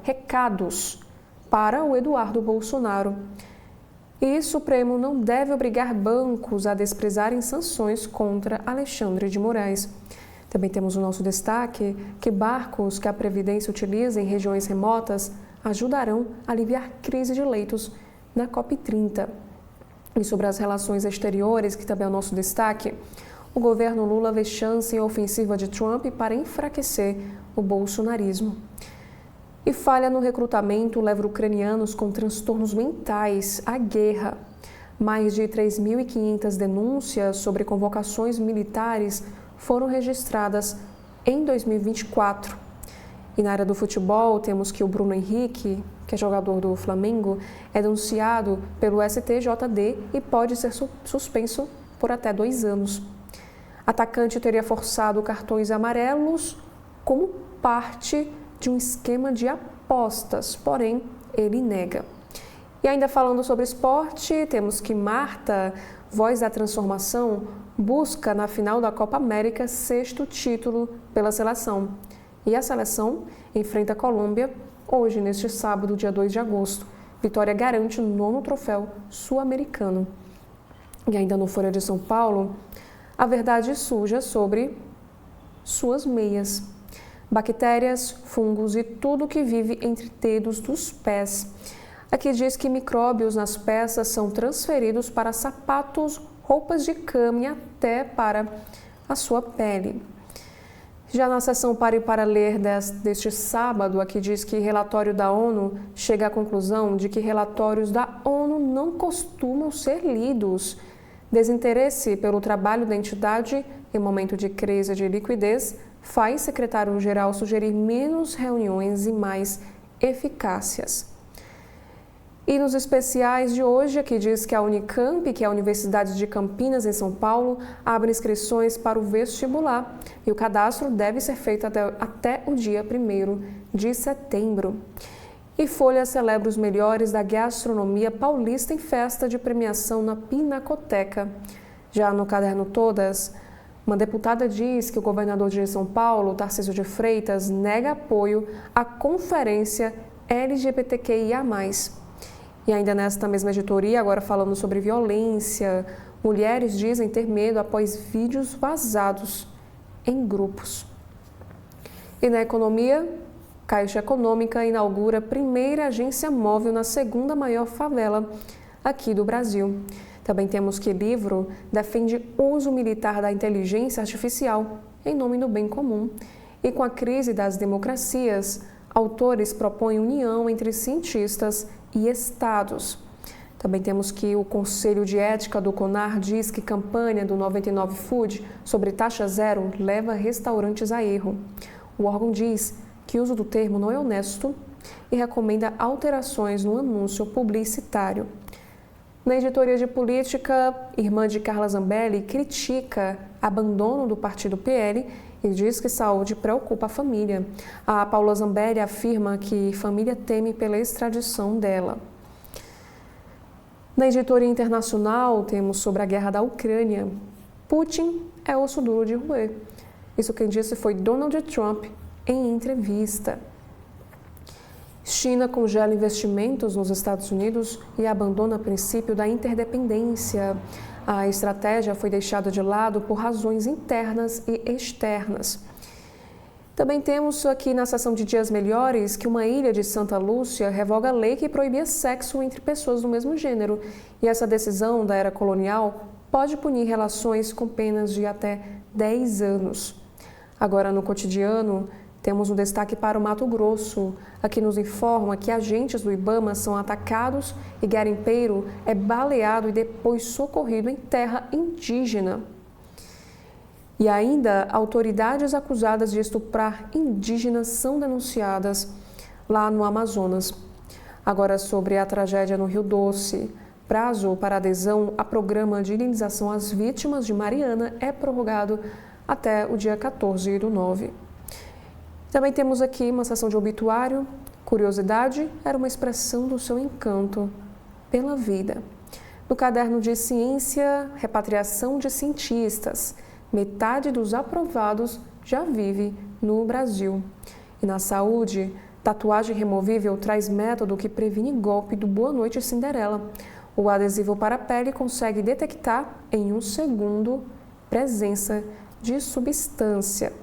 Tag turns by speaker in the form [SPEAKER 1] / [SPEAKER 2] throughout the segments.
[SPEAKER 1] recados para o Eduardo Bolsonaro. E o Supremo não deve obrigar bancos a desprezarem sanções contra Alexandre de Moraes. Também temos o nosso destaque que barcos que a Previdência utiliza em regiões remotas ajudarão a aliviar crise de leitos na COP30. E sobre as relações exteriores, que também é o nosso destaque, o governo Lula vê chance em ofensiva de Trump para enfraquecer o bolsonarismo. E falha no recrutamento leva ucranianos com transtornos mentais à guerra. Mais de 3.500 denúncias sobre convocações militares foram registradas em 2024. E na área do futebol, temos que o Bruno Henrique, que é jogador do Flamengo, é denunciado pelo STJD e pode ser suspenso por até 2 anos. Atacante teria forçado cartões amarelos como parte de um esquema de apostas, porém ele nega. E ainda falando sobre esporte, temos que Marta, voz da transformação, busca na final da Copa América 6º título pela seleção. E a seleção enfrenta a Colômbia hoje, neste sábado, dia 2 de agosto. Vitória garante o 9º troféu sul-americano. E ainda no Folha de São Paulo, a verdade suja sobre suas meias. Bactérias, fungos e tudo que vive entre dedos dos pés. Aqui diz que micróbios nas peças são transferidos para sapatos, roupas de cama e até para a sua pele. Já na seção Pare para Ler deste sábado, aqui diz que relatório da ONU chega à conclusão de que relatórios da ONU não costumam ser lidos. Desinteresse pelo trabalho da entidade em momento de crise de liquidez faz secretário-geral sugerir menos reuniões e mais eficácias. E nos especiais de hoje, aqui diz que a Unicamp, que é a Universidade de Campinas, em São Paulo, abre inscrições para o vestibular e o cadastro deve ser feito até o dia 1º de setembro. E Folha celebra os melhores da gastronomia paulista em festa de premiação na Pinacoteca. Já no caderno Todas, uma deputada diz que o governador de São Paulo, Tarcísio de Freitas, nega apoio à conferência LGBTQIA+. E ainda nesta mesma editoria, agora falando sobre violência, mulheres dizem ter medo após vídeos vazados em grupos. E na economia, Caixa Econômica inaugura a primeira agência móvel na 2ª maior favela aqui do Brasil. Também temos que Livro defende uso militar da inteligência artificial em nome do bem comum. E com a crise das democracias, autores propõem união entre cientistas e estados. Também temos que o Conselho de Ética do CONAR diz que campanha do 99 Food sobre taxa zero leva restaurantes a erro. O órgão diz que o uso do termo não é honesto e recomenda alterações no anúncio publicitário. Na editoria de política, irmã de Carla Zambelli critica abandono do partido PL e diz que saúde preocupa a família. A Paula Zambelli afirma que família teme pela extradição dela. Na editoria internacional, temos sobre a guerra da Ucrânia. Putin é osso duro de roer. Isso quem disse foi Donald Trump em entrevista. China congela investimentos nos Estados Unidos e abandona o princípio da interdependência. A estratégia foi deixada de lado por razões internas e externas. Também temos aqui na seção de Dias Melhores que uma ilha de Santa Lúcia revoga a lei que proibia sexo entre pessoas do mesmo gênero. E essa decisão da era colonial pode punir relações com penas de até 10 anos. Agora, no cotidiano, temos um destaque para o Mato Grosso. Aqui nos informa que agentes do IBAMA são atacados e garimpeiro é baleado e depois socorrido em terra indígena. E ainda, autoridades acusadas de estuprar indígenas são denunciadas lá no Amazonas. Agora, sobre a tragédia no Rio Doce. Prazo para adesão a programa de indenização às vítimas de Mariana é prorrogado até o dia 14/9. Também temos aqui uma seção de obituário. Curiosidade era uma expressão do seu encanto pela vida. No caderno de ciência, repatriação de cientistas. Metade dos aprovados já vive no Brasil. E na saúde, Tatuagem removível traz método que previne golpe do Boa Noite Cinderela. O adesivo para a pele consegue detectar em 1 segundo presença de substância.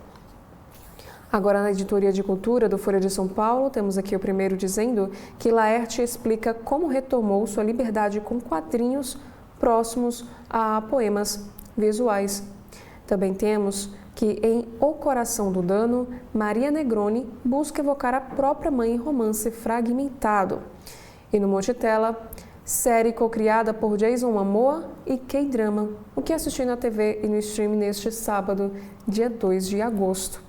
[SPEAKER 1] Agora, na editoria de cultura do Folha de São Paulo, temos aqui o primeiro dizendo que Laerte explica como retomou sua liberdade com quadrinhos próximos a poemas visuais. Também temos que em O Coração do Dano, Maria Negroni busca evocar a própria mãe em romance fragmentado. E no Monte Tela, série cocriada por Jason Momoa e K-drama, o que assisti na TV e no stream neste sábado, dia 2 de agosto.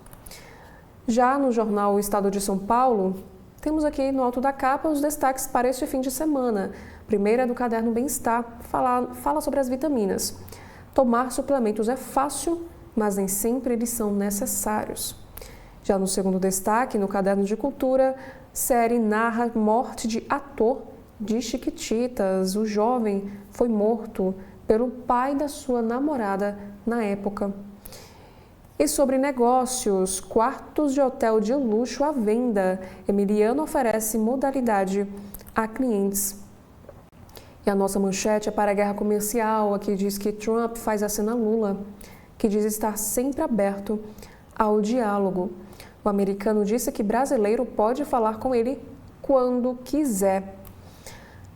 [SPEAKER 1] Já no jornal O Estado de São Paulo, temos aqui no alto da capa os destaques para este fim de semana. Primeiro é do caderno Bem-Estar, fala sobre as vitaminas. Tomar suplementos é fácil, mas nem sempre eles são necessários. Já no segundo destaque, no caderno de cultura, série narra morte de ator de Chiquititas. O jovem foi morto pelo pai da sua namorada na época. E sobre negócios, quartos de hotel de luxo à venda. Emiliano oferece modalidade a clientes. E a nossa manchete é para a guerra comercial. Aqui diz que Trump faz aceno a Lula, que diz estar sempre aberto ao diálogo. O americano disse que brasileiro pode falar com ele quando quiser.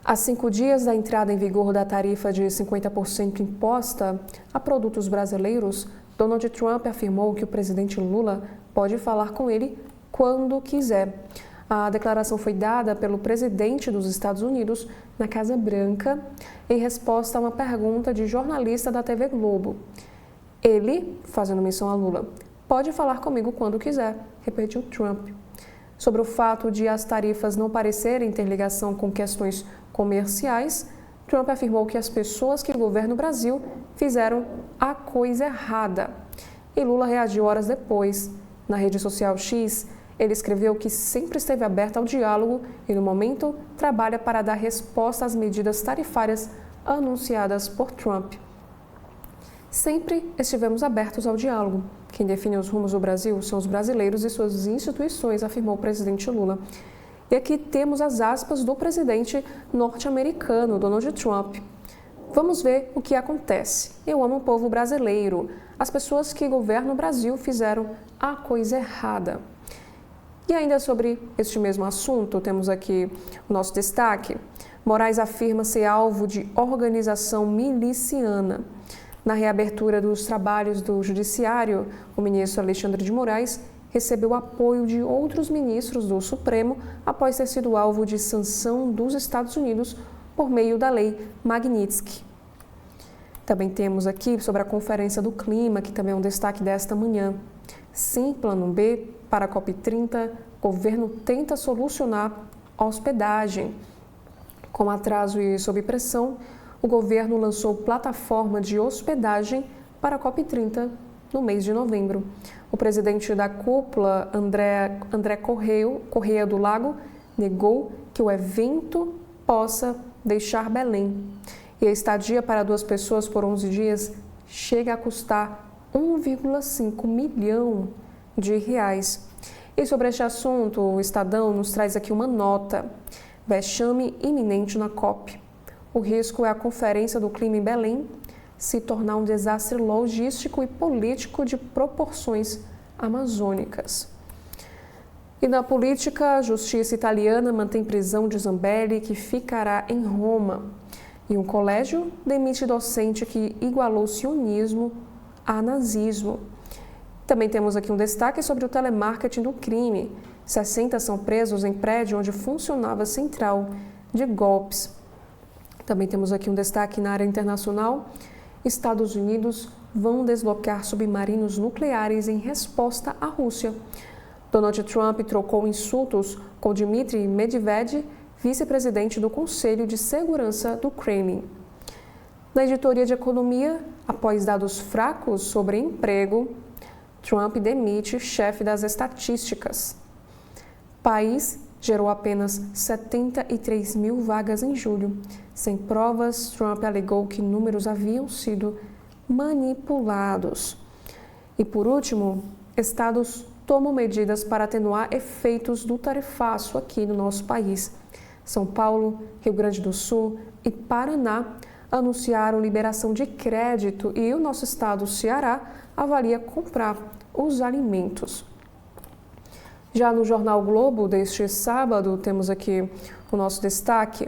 [SPEAKER 1] Há 5 dias da entrada em vigor da tarifa de 50% imposta a produtos brasileiros, Donald Trump afirmou que o presidente Lula pode falar com ele quando quiser. A declaração foi dada pelo presidente dos Estados Unidos na Casa Branca em resposta a uma pergunta de jornalista da TV Globo. Ele, fazendo menção a Lula, pode falar comigo quando quiser, repetiu Trump. Sobre o fato de as tarifas não parecerem ter ligação com questões comerciais, Trump afirmou que as pessoas que governam o Brasil fizeram a coisa errada. E Lula reagiu horas depois. Na rede social X, ele escreveu que sempre esteve aberto ao diálogo e, no momento, trabalha para dar resposta às medidas tarifárias anunciadas por Trump. Sempre estivemos abertos ao diálogo. Quem define os rumos do Brasil são os brasileiros e suas instituições, afirmou o presidente Lula. E aqui temos as aspas do presidente norte-americano, Donald Trump. Vamos ver o que acontece. Eu amo o povo brasileiro. As pessoas que governam o Brasil fizeram a coisa errada. E ainda sobre este mesmo assunto, temos aqui o nosso destaque. Moraes afirma ser alvo de organização miliciana. Na reabertura dos trabalhos do Judiciário, o ministro Alexandre de Moraes recebeu apoio de outros ministros do Supremo após ter sido alvo de sanção dos Estados Unidos por meio da Lei Magnitsky. Também temos aqui sobre a Conferência do Clima, que também é um destaque desta manhã. Sim, plano B para a COP30, governo tenta solucionar a hospedagem. Com atraso e sob pressão, o governo lançou plataforma de hospedagem para a COP30 no mês de novembro. O presidente da cúpula, André Correia do Lago, negou que o evento possa deixar Belém. E a estadia para 2 pessoas por 11 dias chega a custar 1,5 milhão de reais. E sobre este assunto, o Estadão nos traz aqui uma nota. Vexame iminente na COP. O risco é a Conferência do Clima em Belém se tornar um desastre logístico e político de proporções amazônicas. E na política, a justiça italiana mantém prisão de Zambelli, que ficará em Roma. E um colégio demite docente que igualou sionismo a nazismo. Também temos aqui um destaque sobre o telemarketing do crime. 60 são presos em prédio onde funcionava a central de golpes. Também temos aqui um destaque na área internacional. Estados Unidos vão deslocar submarinos nucleares em resposta à Rússia. Donald Trump trocou insultos com Dmitry Medvedev, vice-presidente do Conselho de Segurança do Kremlin. Na editoria de economia, após dados fracos sobre emprego, Trump demite chefe das estatísticas. País gerou apenas 73 mil vagas em julho. Sem provas, Trump alegou que números haviam sido manipulados. E por último, estados tomam medidas para atenuar efeitos do tarifaço aqui no nosso país. São Paulo, Rio Grande do Sul e Paraná anunciaram liberação de crédito e o nosso estado, Ceará, avalia comprar os alimentos. Já no Jornal Globo deste sábado, temos aqui o nosso destaque: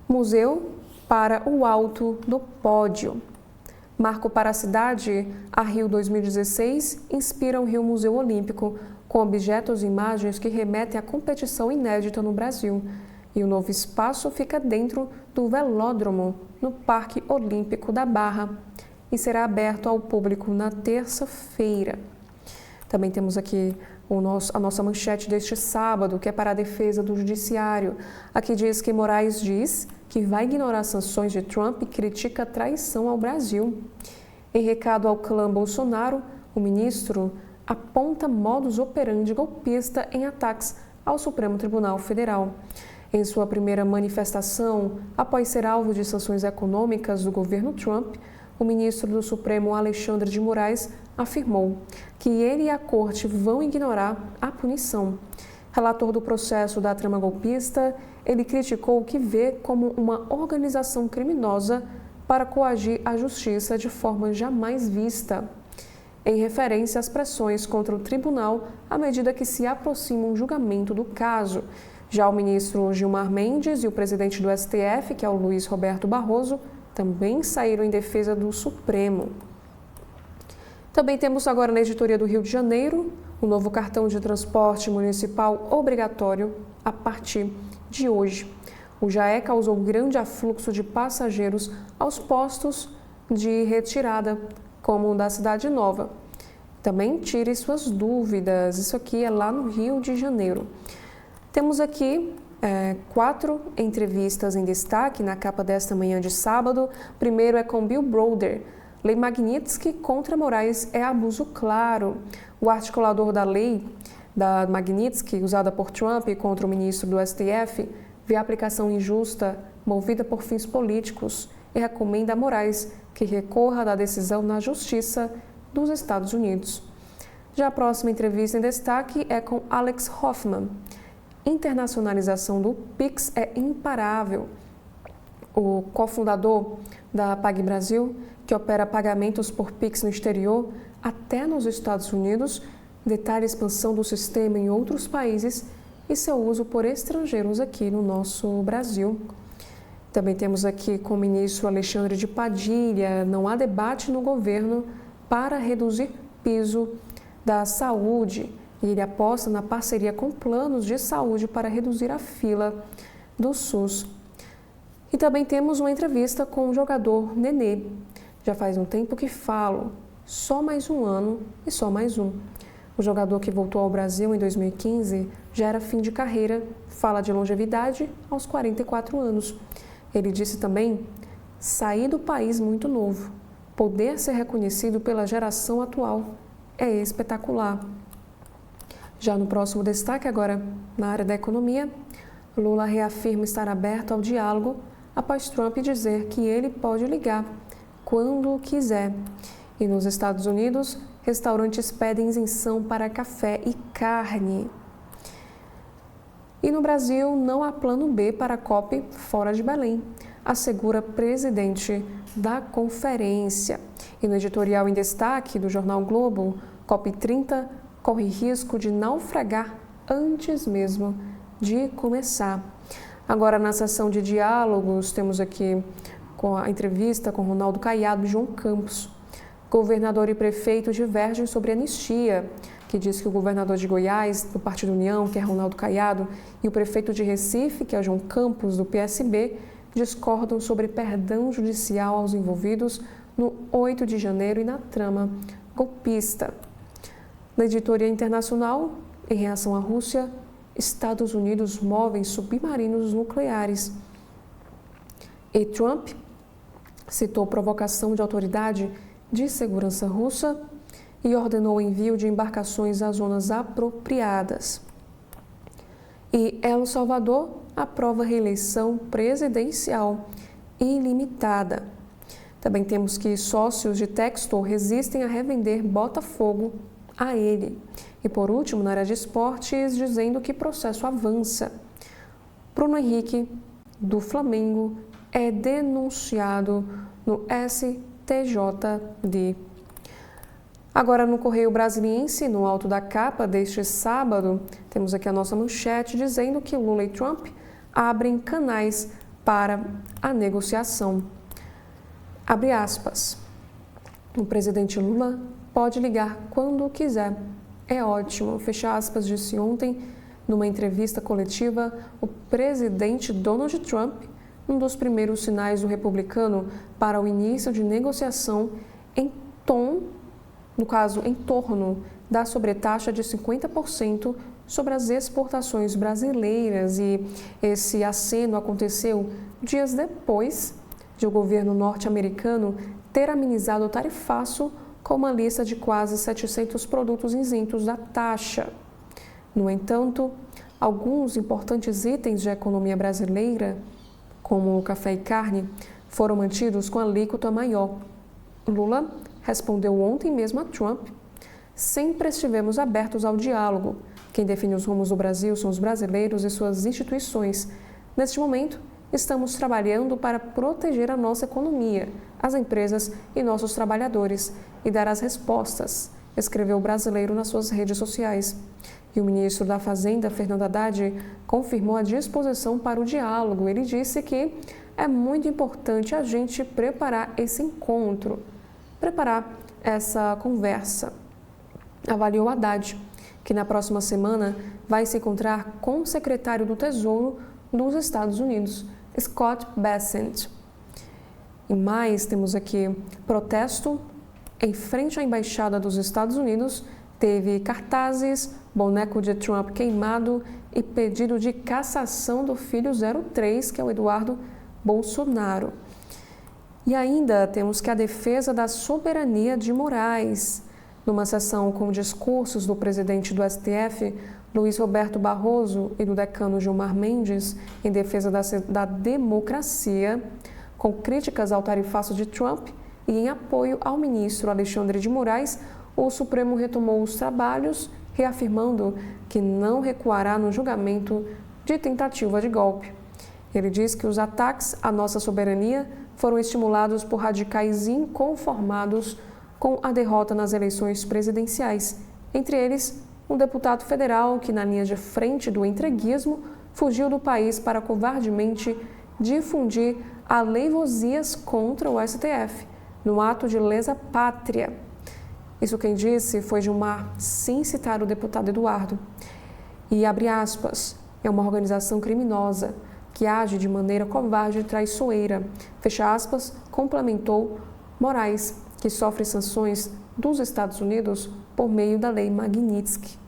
[SPEAKER 1] Museu para o alto do pódio. Marco para a cidade, a Rio 2016 inspira o Rio Museu Olímpico com objetos e imagens que remetem à competição inédita no Brasil. E o novo espaço fica dentro do Velódromo, no Parque Olímpico da Barra, e será aberto ao público na terça-feira. Também temos aqui a nossa manchete deste sábado, que é para a defesa do judiciário. Aqui diz que Moraes diz que vai ignorar sanções de Trump e critica a traição ao Brasil. Em recado ao clã Bolsonaro, o ministro aponta modus operandi golpista em ataques ao Supremo Tribunal Federal. Em sua primeira manifestação, após ser alvo de sanções econômicas do governo Trump, o ministro do Supremo, Alexandre de Moraes, afirmou que ele e a corte vão ignorar a punição. Relator do processo da trama golpista, ele criticou o que vê como uma organização criminosa para coagir a justiça de forma jamais vista, em referência às pressões contra o tribunal à medida que se aproxima um julgamento do caso. Já o ministro Gilmar Mendes e o presidente do STF, que é o Luiz Roberto Barroso, também saíram em defesa do Supremo. Também temos agora na editoria do Rio de Janeiro o novo cartão de transporte municipal obrigatório a partir de hoje. O JAE causou grande afluxo de passageiros aos postos de retirada, como o da Cidade Nova. Também tire suas dúvidas, isso aqui é lá no Rio de Janeiro. Temos aqui 4 entrevistas em destaque na capa desta manhã de sábado. Primeiro é com Bill Browder. Lei Magnitsky contra Moraes é abuso claro. O articulador da lei da Magnitsky, usada por Trump contra o ministro do STF, vê a aplicação injusta movida por fins políticos e recomenda a Moraes que recorra da decisão na Justiça dos Estados Unidos. Já a próxima entrevista em destaque é com Alex Hoffman. Internacionalização do Pix é imparável. O cofundador da PagBrasil, que opera pagamentos por Pix no exterior, até nos Estados Unidos, detalha a expansão do sistema em outros países e seu uso por estrangeiros aqui no nosso Brasil. Também temos aqui com o ministro Alexandre de Padilha: não há debate no governo para reduzir piso da saúde. E ele aposta na parceria com planos de saúde para reduzir a fila do SUS. E também temos uma entrevista com o jogador Nenê. Já faz um tempo que falo, só mais um ano e só mais um. O jogador que voltou ao Brasil em 2015 já era fim de carreira, fala de longevidade aos 44 anos. Ele disse também: sair do país muito novo, poder ser reconhecido pela geração atual é espetacular. Já no próximo destaque, agora na área da economia, Lula reafirma estar aberto ao diálogo após Trump dizer que ele pode ligar quando quiser. E nos Estados Unidos, restaurantes pedem isenção para café e carne. E no Brasil, não há plano B para a COP fora de Belém, assegura presidente da conferência. E no editorial em destaque do Jornal Globo, COP30 corre risco de naufragar antes mesmo de começar. Agora, na sessão de diálogos, temos aqui com a entrevista com Ronaldo Caiado e João Campos. Governador e prefeito divergem sobre anistia, que diz que o governador de Goiás, do Partido União, que é Ronaldo Caiado, e o prefeito de Recife, que é João Campos, do PSB, discordam sobre perdão judicial aos envolvidos no 8 de janeiro e na trama golpista. Na editoria internacional, em reação à Rússia, Estados Unidos movem submarinos nucleares. E Trump citou provocação de autoridade de segurança russa e ordenou o envio de embarcações às zonas apropriadas. E El Salvador aprova reeleição presidencial ilimitada. Também temos que sócios de Textor resistem a revender Botafogo a ele. E por último, na área de esportes, dizendo que processo avança. Bruno Henrique, do Flamengo, é denunciado no STJD. Agora, no Correio Brasiliense, no alto da capa deste sábado, temos aqui a nossa manchete dizendo que Lula e Trump abrem canais para a negociação. Abre aspas. O presidente Lula pode ligar quando quiser. É ótimo, fecha aspas, disse ontem, numa entrevista coletiva, o presidente Donald Trump, um dos primeiros sinais do republicano para o início de negociação em torno da sobretaxa de 50% sobre as exportações brasileiras. E esse aceno aconteceu dias depois de o governo norte-americano ter amenizado o tarifaço com uma lista de quase 700 produtos isentos da taxa. No entanto, alguns importantes itens da economia brasileira, como o café e carne, foram mantidos com alíquota maior. Lula respondeu ontem mesmo a Trump: sempre estivemos abertos ao diálogo. Quem define os rumos do Brasil são os brasileiros e suas instituições. Neste momento, estamos trabalhando para proteger a nossa economia, as empresas e nossos trabalhadores e dar as respostas, escreveu o brasileiro nas suas redes sociais. E o ministro da Fazenda, Fernando Haddad, confirmou a disposição para o diálogo. Ele disse que é muito importante a gente preparar esse encontro, preparar essa conversa. Avaliou Haddad, que na próxima semana vai se encontrar com o secretário do Tesouro dos Estados Unidos, Scott Bessent. E mais, temos aqui protesto em frente à Embaixada dos Estados Unidos, teve cartazes, boneco de Trump queimado e pedido de cassação do filho 03, que é o Eduardo Bolsonaro. E ainda temos que a defesa da soberania de Moraes. Numa sessão com discursos do presidente do STF, Luiz Roberto Barroso, e do decano Gilmar Mendes, em defesa da democracia, com críticas ao tarifaço de Trump e em apoio ao ministro Alexandre de Moraes, o Supremo retomou os trabalhos, reafirmando que não recuará no julgamento de tentativa de golpe. Ele diz que os ataques à nossa soberania foram estimulados por radicais inconformados com a derrota nas eleições presidenciais, entre eles um deputado federal que, na linha de frente do entreguismo, fugiu do país para covardemente difundir aleivosias contra o STF, no ato de lesa pátria. Isso quem disse foi Gilmar, sem citar o deputado Eduardo. E, abre aspas, é uma organização criminosa que age de maneira covarde e traiçoeira, fecha aspas, complementou Moraes, que sofre sanções dos Estados Unidos por meio da Lei Magnitsky.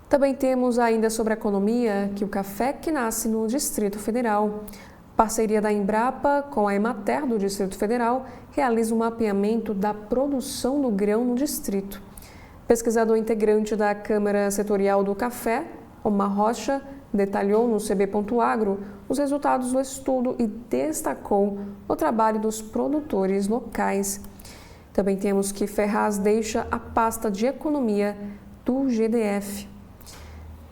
[SPEAKER 1] Também temos ainda sobre a economia que o café que nasce no Distrito Federal. Parceria da Embrapa com a Emater do Distrito Federal realiza um mapeamento da produção do grão no distrito. Pesquisador integrante da Câmara Setorial do Café, Omar Rocha, detalhou no CB.agro os resultados do estudo e destacou o trabalho dos produtores locais. Também temos que Ferraz deixa a pasta de economia do GDF.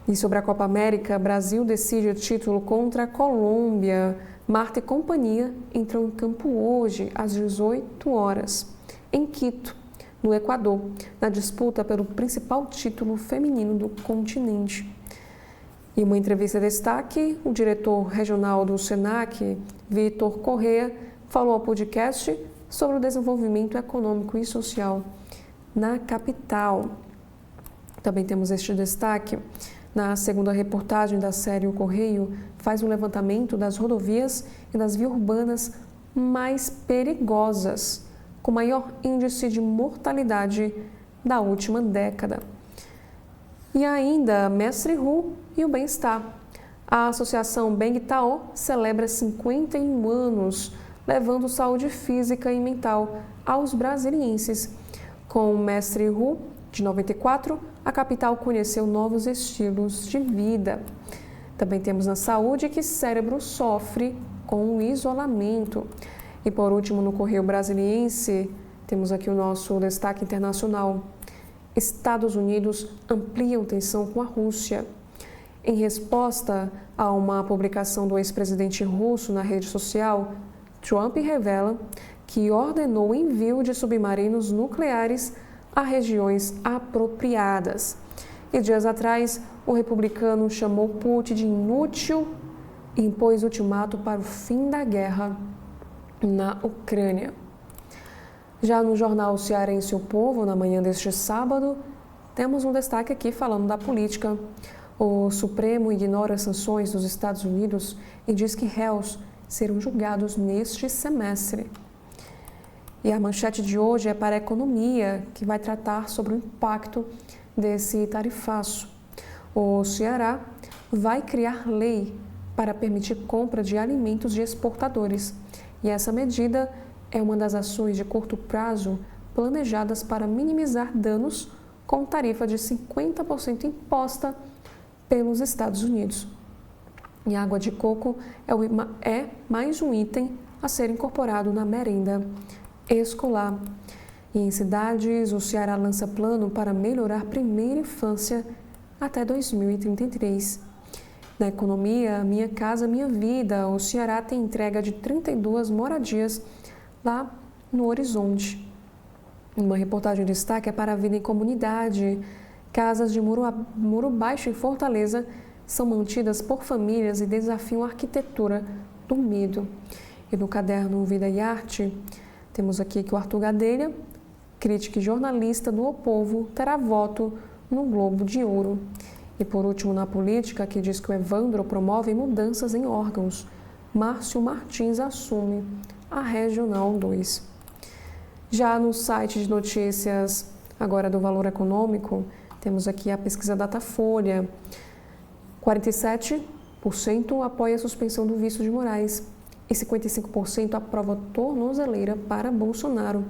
[SPEAKER 1] E sobre a Copa América, Brasil decide o título contra a Colômbia. Marta e companhia entram em campo hoje, às 18 horas, em Quito, no Equador, na disputa pelo principal título feminino do continente. Em uma entrevista de destaque, o diretor regional do SENAC, Vitor Corrêa, falou ao podcast sobre o desenvolvimento econômico e social na capital. Também temos este destaque. Na segunda reportagem da série O Correio, faz um levantamento das rodovias e das vias urbanas mais perigosas, com maior índice de mortalidade da última década. E ainda Mestre Hu e o bem-estar. A Associação Beng Tao celebra 51 anos, levando saúde física e mental aos brasilienses. Com o Mestre Hu, de 94, a capital conheceu novos estilos de vida. Também temos na saúde que cérebro sofre com o isolamento. E por último, no Correio Brasiliense, temos aqui o nosso destaque internacional. Estados Unidos ampliam tensão com a Rússia. Em resposta a uma publicação do ex-presidente russo na rede social, Trump revela que ordenou o envio de submarinos nucleares a regiões apropriadas. E dias atrás, o republicano chamou Putin de inútil e impôs ultimato para o fim da guerra na Ucrânia. Já no jornal cearense O Povo, na manhã deste sábado, temos um destaque aqui falando da política. O Supremo ignora as sanções dos Estados Unidos e diz que réus serão julgados neste semestre. E a manchete de hoje é para a economia, que vai tratar sobre o impacto desse tarifaço. O Ceará vai criar lei para permitir compra de alimentos de exportadores. E essa medida é uma das ações de curto prazo planejadas para minimizar danos com tarifa de 50% imposta pelos Estados Unidos. E a água de coco é mais um item a ser incorporado na merenda escolar. E em cidades, o Ceará lança plano para melhorar a primeira infância até 2033. Na economia, Minha Casa Minha Vida, o Ceará tem entrega de 32 moradias lá no Horizonte. Uma reportagem de destaque é para a vida em comunidade. Casas de muro baixo em Fortaleza são mantidas por famílias e desafiam a arquitetura do medo. E no caderno Vida e Arte, temos aqui que o Arthur Gadelha, crítico e jornalista do O Povo, terá voto no Globo de Ouro. E por último, na política, que diz que o Evandro promove mudanças em órgãos. Márcio Martins assume a Regional 2. Já no site de notícias agora do Valor Econômico, temos aqui a pesquisa Datafolha. 47% apoia a suspensão do visto de Moraes e 55% aprova tornozeleira para Bolsonaro.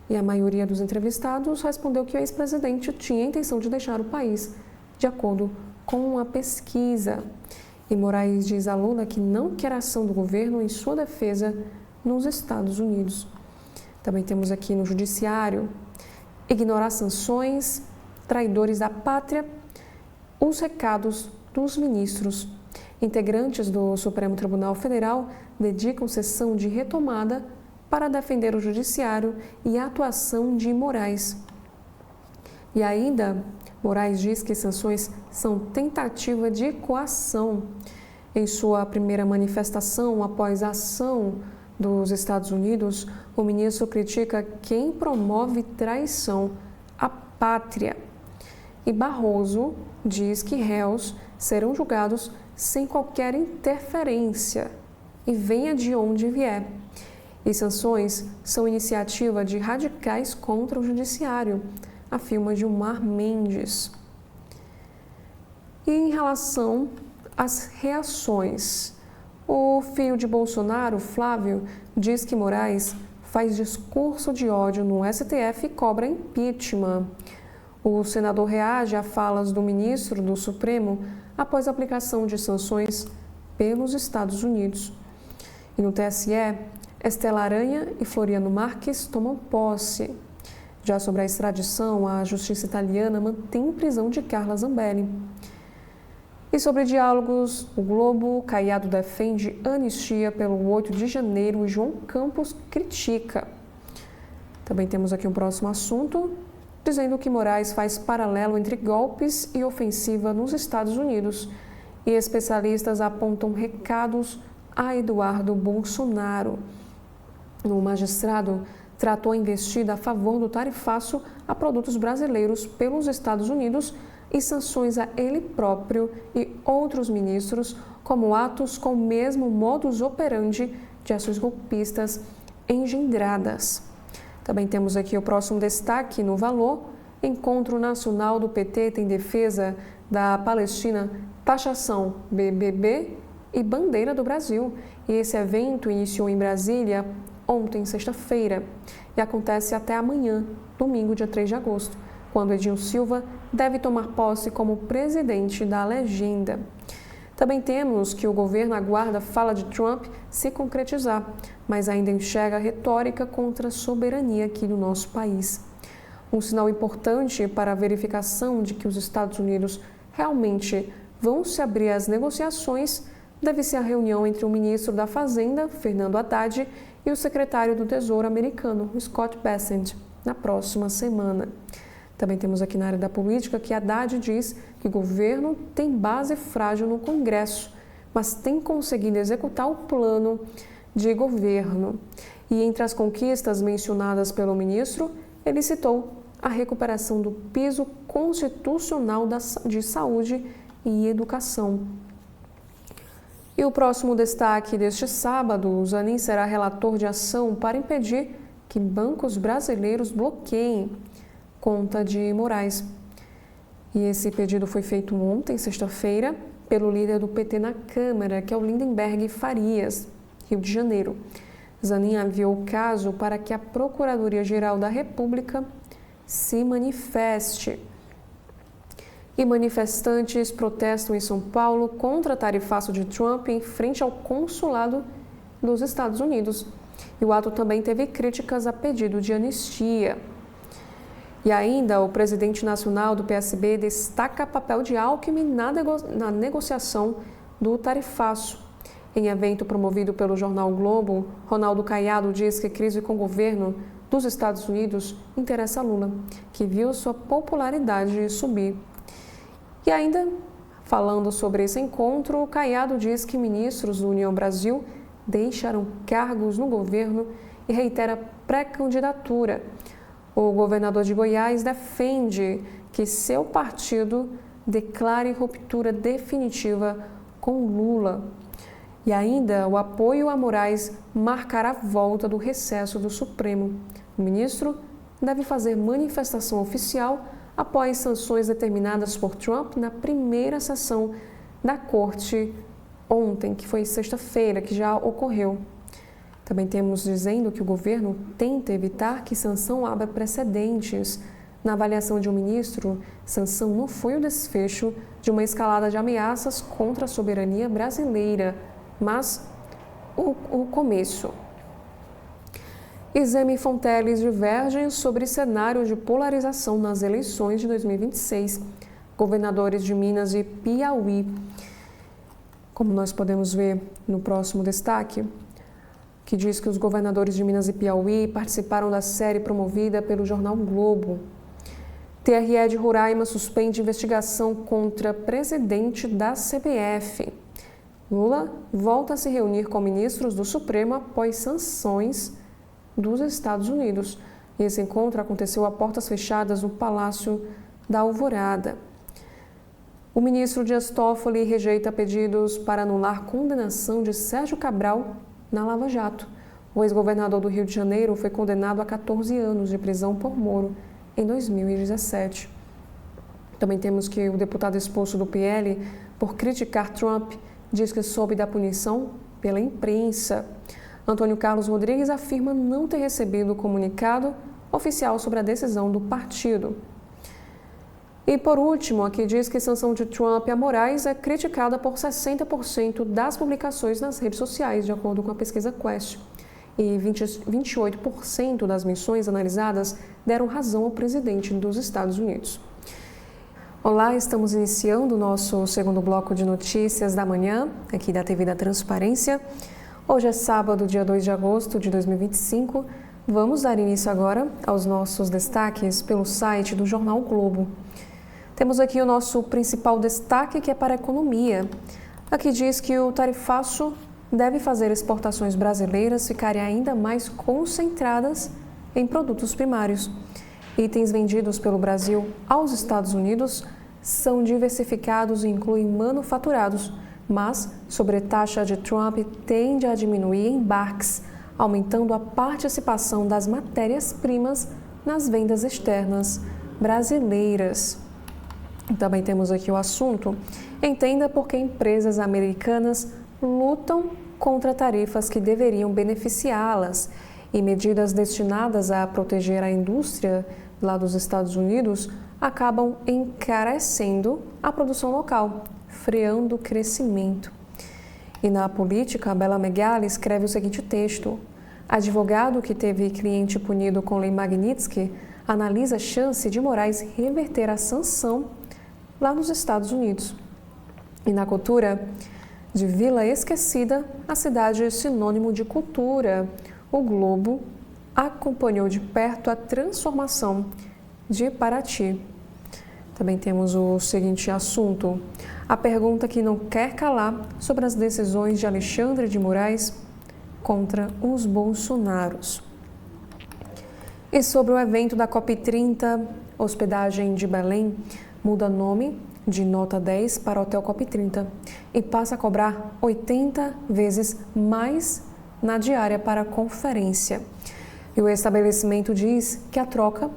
[SPEAKER 1] E a maioria dos entrevistados respondeu que o ex-presidente tinha a intenção de deixar o país, de acordo com a pesquisa. E Moraes diz à Lula que não quer ação do governo em sua defesa nos Estados Unidos. Também temos aqui no Judiciário: ignorar sanções, traidores da pátria, os recados dos ministros. Integrantes do Supremo Tribunal Federal dedicam sessão de retomada para defender o Judiciário e a atuação de Moraes. E ainda, Moraes diz que sanções são tentativa de coação. Em sua primeira manifestação após a ação dos Estados Unidos, o ministro critica quem promove traição à pátria. E Barroso diz que réus serão julgados sem qualquer interferência e venha de onde vier. E sanções são iniciativa de radicais contra o judiciário, afirma Gilmar Mendes. E em relação às reações, o filho de Bolsonaro, Flávio, diz que Moraes faz discurso de ódio no STF e cobra impeachment. O senador reage a falas do ministro do Supremo após a aplicação de sanções pelos Estados Unidos. E no TSE, Estela Aranha e Floriano Marques tomam posse. Já sobre a extradição, a justiça italiana mantém prisão de Carla Zambelli. E sobre diálogos, o Globo, Caiado defende anistia pelo 8 de janeiro e João Campos critica. Também temos aqui um próximo assunto, dizendo que Moraes faz paralelo entre golpes e ofensiva nos Estados Unidos. E especialistas apontam recados a Eduardo Bolsonaro. O magistrado tratou a investida a favor do tarifaço a produtos brasileiros pelos Estados Unidos e sanções a ele próprio e outros ministros como atos com o mesmo modus operandi de ações golpistas engendradas. Também temos aqui o próximo destaque no Valor. Encontro Nacional do PT tem defesa da Palestina, taxação BBB e bandeira do Brasil. E esse evento iniciou em Brasília ontem, sexta-feira, e acontece até amanhã, domingo, dia 3 de agosto, quando Edinho Silva deve tomar posse como presidente da legenda. Também temos que o governo aguarda a fala de Trump se concretizar, mas ainda enxerga a retórica contra a soberania aqui no nosso país. Um sinal importante para a verificação de que os Estados Unidos realmente vão se abrir às negociações deve ser a reunião entre o ministro da Fazenda, Fernando Haddad, e o secretário do Tesouro americano, Scott Bessent, na próxima semana. Também temos aqui na área da política que Haddad diz que o governo tem base frágil no Congresso, mas tem conseguido executar o plano de governo. E entre as conquistas mencionadas pelo ministro, ele citou a recuperação do piso constitucional de saúde e educação. E o próximo destaque deste sábado, o Zanin será relator de ação para impedir que bancos brasileiros bloqueiem conta de Moraes. E esse pedido foi feito ontem, sexta-feira, pelo líder do PT na Câmara, que é o Lindenberg Farias, Rio de Janeiro. Zanin enviou o caso para que a Procuradoria-Geral da República se manifeste. E manifestantes protestam em São Paulo contra tarifaço de Trump em frente ao consulado dos Estados Unidos. E o ato também teve críticas a pedido de anistia. E ainda o presidente nacional do PSB destaca papel de Alckmin na negociação do tarifaço. Em evento promovido pelo jornal o Globo, Ronaldo Caiado diz que a crise com o governo dos Estados Unidos interessa a Lula, que viu sua popularidade subir. E ainda, falando sobre esse encontro, Caiado diz que ministros do União Brasil deixarão cargos no governo e reitera pré-candidatura. O governador de Goiás defende que seu partido declare ruptura definitiva com Lula. E ainda, o apoio a Moraes marcará a volta do recesso do Supremo. O ministro deve fazer manifestação oficial após sanções determinadas por Trump na primeira sessão da corte ontem, que foi sexta-feira, que já ocorreu. Também temos dizendo que o governo tenta evitar que sanção abra precedentes. Na avaliação de um ministro, sanção não foi o desfecho de uma escalada de ameaças contra a soberania brasileira, mas o começo. Izeme e Fonteles divergem sobre cenário de polarização nas eleições de 2026. Governadores de Minas e Piauí. Como nós podemos ver no próximo destaque, que diz que os governadores de Minas e Piauí participaram da série promovida pelo jornal Globo. TRE de Roraima suspende investigação contra presidente da CBF. Lula volta a se reunir com ministros do Supremo após sanções dos Estados Unidos. Esse encontro aconteceu a portas fechadas no Palácio da Alvorada. O ministro Dias Toffoli rejeita pedidos para anular condenação de Sérgio Cabral na Lava Jato. O ex-governador do Rio de Janeiro foi condenado a 14 anos de prisão por Moro em 2017. Também temos que o deputado expulso do PL por criticar Trump diz que soube da punição pela imprensa. Antônio Carlos Rodrigues afirma não ter recebido o comunicado oficial sobre a decisão do partido. E por último, aqui diz que a sanção de Trump a Moraes é criticada por 60% das publicações nas redes sociais, de acordo com a pesquisa Quest. E 28% das menções analisadas deram razão ao presidente dos Estados Unidos. Olá, estamos iniciando o nosso segundo bloco de notícias da manhã, aqui da TV da Transparência. Hoje é sábado, dia 2 de agosto de 2025. Vamos dar início agora aos nossos destaques pelo site do Jornal o Globo. Temos aqui o nosso principal destaque, que é para a economia. Aqui diz que o tarifaço deve fazer exportações brasileiras ficarem ainda mais concentradas em produtos primários. Itens vendidos pelo Brasil aos Estados Unidos são diversificados e incluem manufaturados, mas sobretaxa de Trump tende a diminuir embarques, aumentando a participação das matérias-primas nas vendas externas brasileiras. Também temos aqui o assunto: entenda por que empresas americanas lutam contra tarifas que deveriam beneficiá-las e medidas destinadas a proteger a indústria lá dos Estados Unidos acabam encarecendo a produção local, freando o crescimento. E na política, a Bela Megali escreve o seguinte texto: advogado que teve cliente punido com lei Magnitsky analisa a chance de Moraes reverter a sanção lá nos Estados Unidos. E na cultura, de Vila Esquecida, a cidade é sinônimo de cultura. O Globo acompanhou de perto a transformação de Paraty. Também temos o seguinte assunto: a pergunta que não quer calar sobre as decisões de Alexandre de Moraes contra os bolsonaros. E sobre o evento da COP30, hospedagem de Belém muda nome de Nota 10 para Hotel COP30 e passa a cobrar 80 vezes mais na diária para a conferência. E o estabelecimento diz que a troca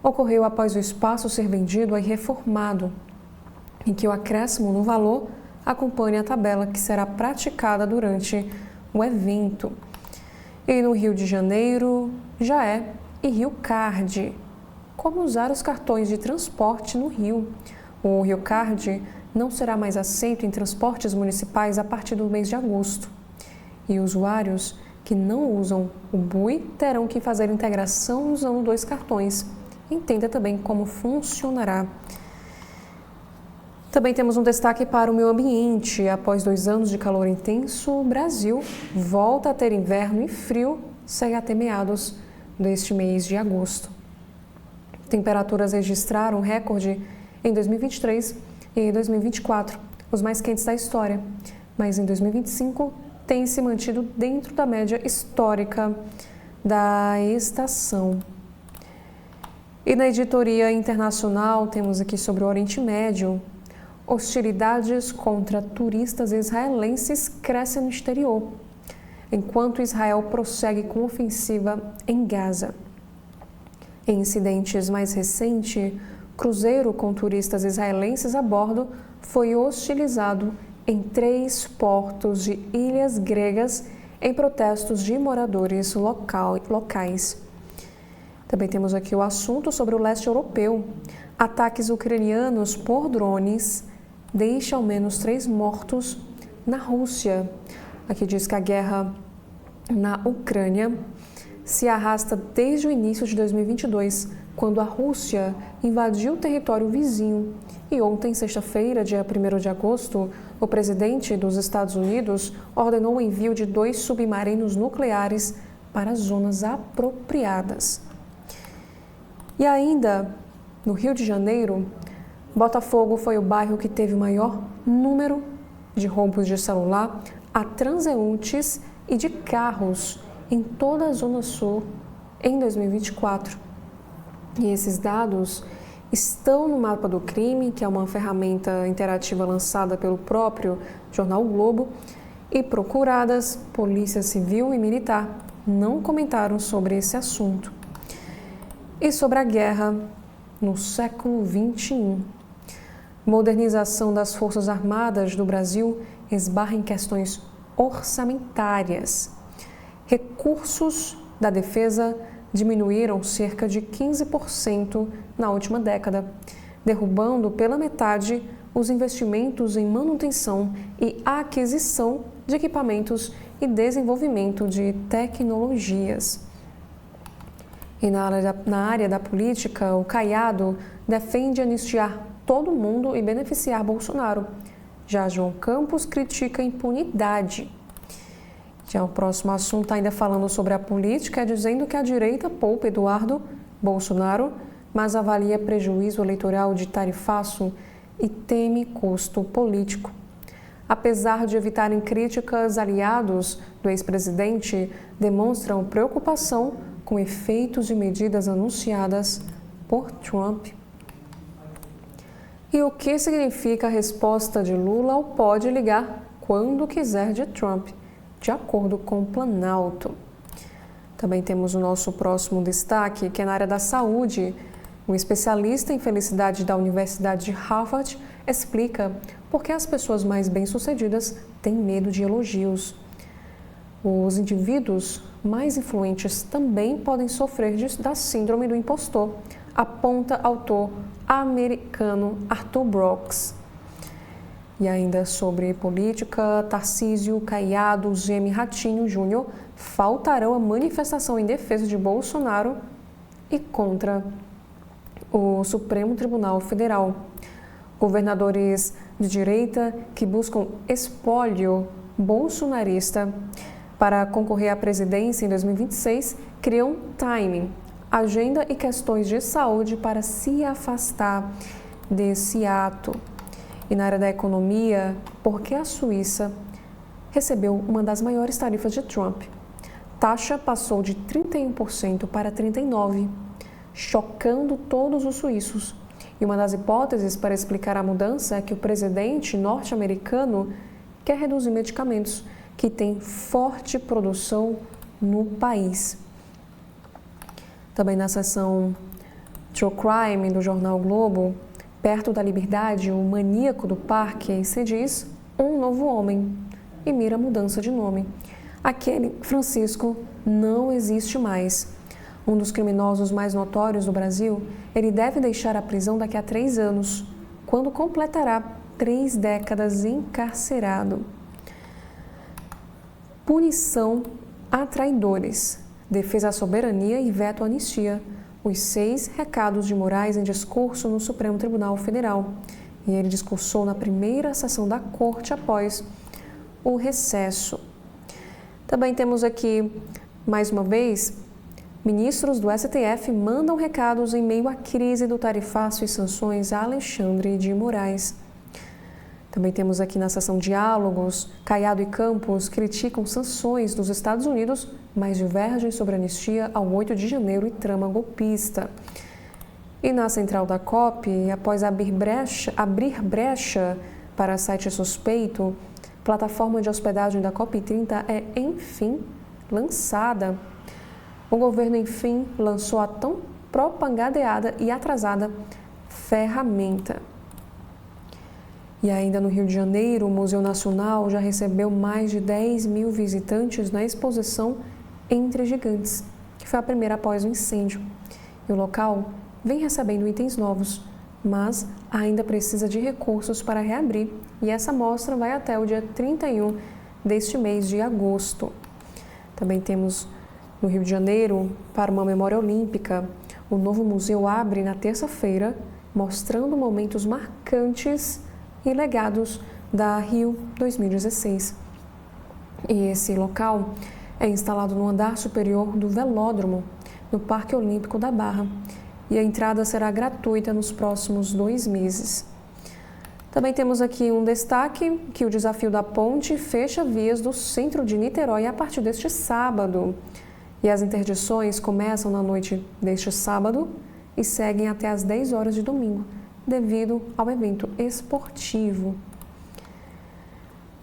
[SPEAKER 1] ocorreu após o espaço ser vendido e reformado, em que o acréscimo no valor acompanhe a tabela que será praticada durante o evento. E no Rio de Janeiro, já é e Rio Card. Como usar os cartões de transporte no Rio? O Rio Card não será mais aceito em transportes municipais a partir do mês de agosto. E usuários que não usam o BUI terão que fazer integração usando 2 cartões. Entenda também como funcionará. Também temos um destaque para o meio ambiente. Após 2 anos de calor intenso, o Brasil volta a ter inverno e frio, segue até meados deste mês de agosto. Temperaturas registraram recorde em 2023 e em 2024, os mais quentes da história, mas em 2025 tem se mantido dentro da média histórica da estação. E na editoria internacional temos aqui sobre o Oriente Médio. Hostilidades contra turistas israelenses crescem no exterior, enquanto Israel prossegue com ofensiva em Gaza. Em incidentes mais recentes, cruzeiro com turistas israelenses a bordo foi hostilizado em 3 portos de ilhas gregas em protestos de moradores locais. Também temos aqui o assunto sobre o leste europeu. Ataques ucranianos por drones deixam ao menos 3 mortos na Rússia. Aqui diz que a guerra na Ucrânia se arrasta desde o início de 2022, quando a Rússia invadiu o território vizinho. E ontem, sexta-feira, dia 1º de agosto, o presidente dos Estados Unidos ordenou o envio de 2 submarinos nucleares para zonas apropriadas. E ainda, no Rio de Janeiro, Botafogo foi o bairro que teve o maior número de roubos de celular a transeuntes e de carros em toda a Zona Sul em 2024. E esses dados estão no Mapa do Crime, que é uma ferramenta interativa lançada pelo próprio jornal o Globo, e procuradas, Polícia Civil e Militar não comentaram sobre esse assunto. E sobre a guerra no século XXI. Modernização das Forças Armadas do Brasil esbarra em questões orçamentárias. Recursos da defesa diminuíram cerca de 15% na última década, derrubando pela metade os investimentos em manutenção e aquisição de equipamentos e desenvolvimento de tecnologias. E na área da política, o Caiado defende anistiar todo mundo e beneficiar Bolsonaro. Já João Campos critica a impunidade. Já o próximo assunto, ainda falando sobre a política, é dizendo que a direita poupa Eduardo Bolsonaro, mas avalia prejuízo eleitoral de tarifaço e teme custo político. Apesar de evitarem críticas, aliados do ex-presidente demonstram preocupação com efeitos de medidas anunciadas por Trump. E o que significa a resposta de Lula ao pode ligar quando quiser de Trump, de acordo com o Planalto? Também temos o nosso próximo destaque, que é na área da saúde. Um especialista em felicidade da Universidade de Harvard explica por que as pessoas mais bem-sucedidas têm medo de elogios. Os indivíduos mais influentes também podem sofrer da síndrome do impostor, aponta autor americano Arthur Brooks. E ainda sobre política, Tarcísio, Caiado, Gemi Ratinho Júnior faltarão à manifestação em defesa de Bolsonaro e contra o Supremo Tribunal Federal. Governadores de direita que buscam espólio bolsonarista para concorrer à presidência em 2026 criam timing, agenda e questões de saúde para se afastar desse ato. E na área da economia, porque a Suíça recebeu uma das maiores tarifas de Trump. Taxa passou de 31% para 39%, chocando todos os suíços. E uma das hipóteses para explicar a mudança é que o presidente norte-americano quer reduzir medicamentos que têm forte produção no país. Também na seção True Crime do jornal Globo, perto da Liberdade, o maníaco do parque se diz um novo homem e mira mudança de nome. Aquele Francisco não existe mais. Um dos criminosos mais notórios do Brasil, ele deve deixar a prisão daqui a 3 anos, quando completará 3 décadas encarcerado. Punição a traidores, defesa à soberania e veto à anistia. Os 6 recados de Moraes em discurso no Supremo Tribunal Federal. E ele discursou na primeira sessão da Corte após o recesso. Também temos aqui, mais uma vez, ministros do STF mandam recados em meio à crise do tarifaço e sanções a Alexandre de Moraes. Também temos aqui na seção Diálogos, Caiado e Campos criticam sanções dos Estados Unidos, mas divergem sobre a anistia ao 8 de janeiro e trama golpista. E na central da COP, após abrir brecha para site suspeito, plataforma de hospedagem da COP30 é, enfim, lançada. O governo, enfim, lançou a tão propagandeada e atrasada ferramenta. E ainda no Rio de Janeiro, o Museu Nacional já recebeu mais de 10 mil visitantes na exposição Entre Gigantes, que foi a primeira após o incêndio. E o local vem recebendo itens novos, mas ainda precisa de recursos para reabrir. E essa mostra vai até o dia 31 deste mês de agosto. Também temos no Rio de Janeiro, para uma memória olímpica, o novo museu abre na terça-feira, mostrando momentos marcantes e legados da Rio 2016. E esse local é instalado no andar superior do Velódromo, no Parque Olímpico da Barra, e a entrada será gratuita nos próximos 2 meses. Também temos aqui um destaque que o Desafio da Ponte fecha vias do centro de Niterói a partir deste sábado. E as interdições começam na noite deste sábado e seguem até às 10 horas de domingo, devido ao evento esportivo.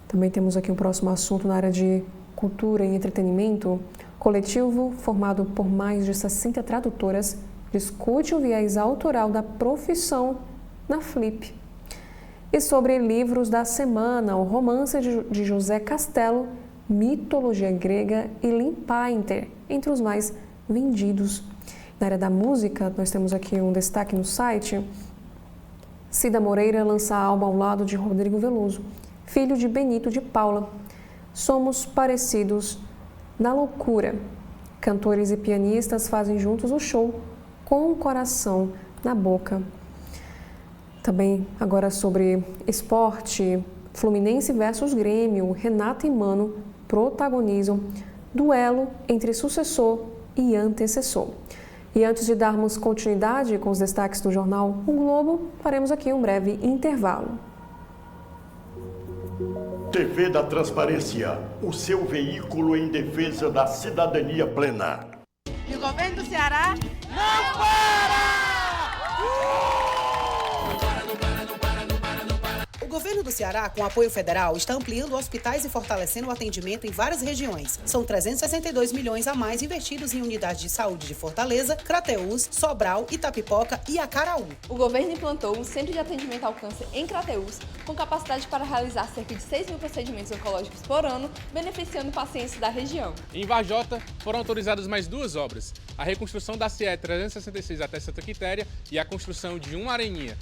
[SPEAKER 1] Também temos aqui um próximo assunto na área de cultura e entretenimento. Coletivo, formado por mais de 60 tradutoras, discute o viés autoral da profissão na Flip. E sobre livros da semana, o romance de José Castelo, Mitologia Grega e Lynn Painter, entre os mais vendidos. Na área da música, nós temos aqui um destaque no site. Cida Moreira lança álbum ao lado de Rodrigo Veloso, filho de Benito de Paula. Somos parecidos na loucura. Cantores e pianistas fazem juntos o show Com o Coração na Boca. Também agora sobre esporte, Fluminense versus Grêmio, Renato e Mano protagonizam duelo entre sucessor e antecessor. E antes de darmos continuidade com os destaques do jornal O Globo, faremos aqui um breve intervalo.
[SPEAKER 2] TV da Transparência, o seu veículo em defesa da cidadania plena.
[SPEAKER 3] E o governo do Ceará não para!
[SPEAKER 4] O governo do Ceará, com apoio federal, está ampliando hospitais e fortalecendo o atendimento em várias regiões. São 362 milhões a mais investidos em unidades de saúde de Fortaleza, Crateús, Sobral, Itapipoca e Acaraú.
[SPEAKER 5] O governo implantou um centro de atendimento ao câncer em Crateús, com capacidade para realizar cerca de 6 mil procedimentos oncológicos por ano, beneficiando pacientes da região.
[SPEAKER 6] Em Varjota, foram autorizadas mais 2 obras: a reconstrução da CE 366 até Santa Quitéria e a construção de uma areninha.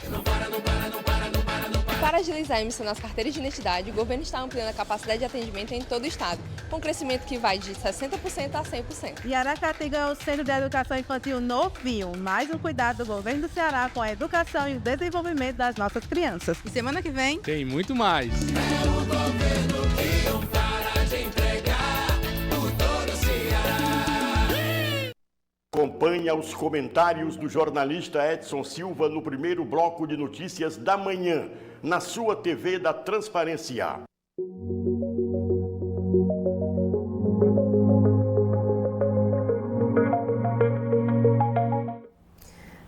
[SPEAKER 5] Para agilizar a emissão das carteiras de identidade, o governo está ampliando a capacidade de atendimento em todo o estado, com um crescimento que vai de 60% a 100%.
[SPEAKER 3] E Aracati ganhou o Centro de Educação Infantil novinho, mais um cuidado do governo do Ceará com a educação e o desenvolvimento das nossas crianças. E semana que vem
[SPEAKER 6] Tem muito mais.
[SPEAKER 7] É o governo que não para de entregar por todo o Ceará.
[SPEAKER 2] Acompanhe os comentários do jornalista Edson Silva no primeiro bloco de notícias da manhã, na sua TV da Transparência.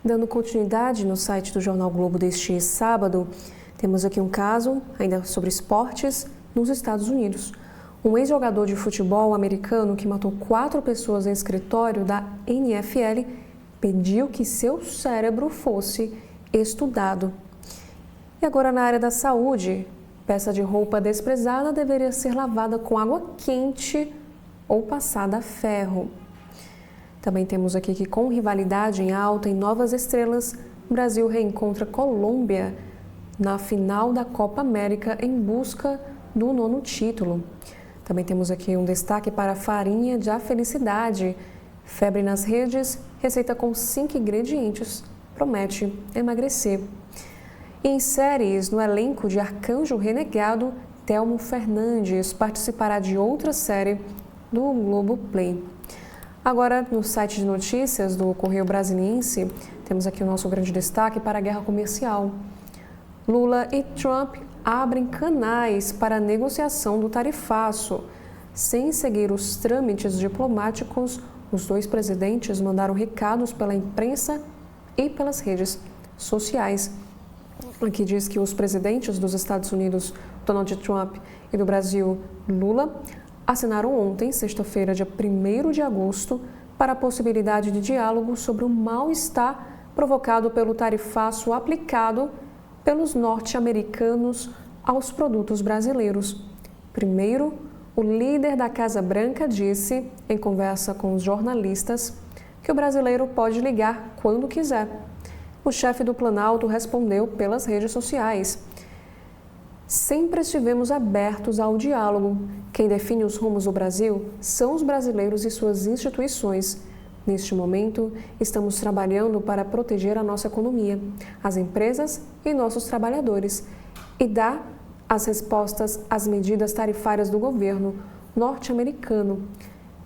[SPEAKER 1] Dando continuidade no site do Jornal Globo deste sábado, temos aqui um caso, ainda sobre esportes, nos Estados Unidos. Um ex-jogador de futebol americano que matou 4 pessoas em escritório da NFL pediu que seu cérebro fosse estudado. E agora na área da saúde, peça de roupa desprezada deveria ser lavada com água quente ou passada a ferro. Também temos aqui que com rivalidade em alta em Novas Estrelas, o Brasil reencontra Colômbia na final da Copa América em busca do 9º título. Também temos aqui um destaque para a farinha da felicidade. Febre nas redes, receita com 5 ingredientes, promete emagrecer. E em séries, no elenco de Arcanjo Renegado, Telmo Fernandes participará de outra série do Globoplay. Agora, no site de notícias do Correio Brasiliense, temos aqui o nosso grande destaque para a guerra comercial. Lula e Trump abrem canais para a negociação do tarifaço. Sem seguir os trâmites diplomáticos, os dois presidentes mandaram recados pela imprensa e pelas redes sociais. Aqui diz que os presidentes dos Estados Unidos, Donald Trump, e do Brasil, Lula, assinaram ontem, sexta-feira, dia 1º de agosto, para a possibilidade de diálogo sobre o mal-estar provocado pelo tarifaço aplicado pelos norte-americanos aos produtos brasileiros. Primeiro, o líder da Casa Branca disse, em conversa com os jornalistas, que o brasileiro pode ligar quando quiser. O chefe do Planalto respondeu pelas redes sociais: sempre estivemos abertos ao diálogo. Quem define os rumos do Brasil são os brasileiros e suas instituições. Neste momento, estamos trabalhando para proteger a nossa economia, as empresas e nossos trabalhadores e dar as respostas às medidas tarifárias do governo norte-americano.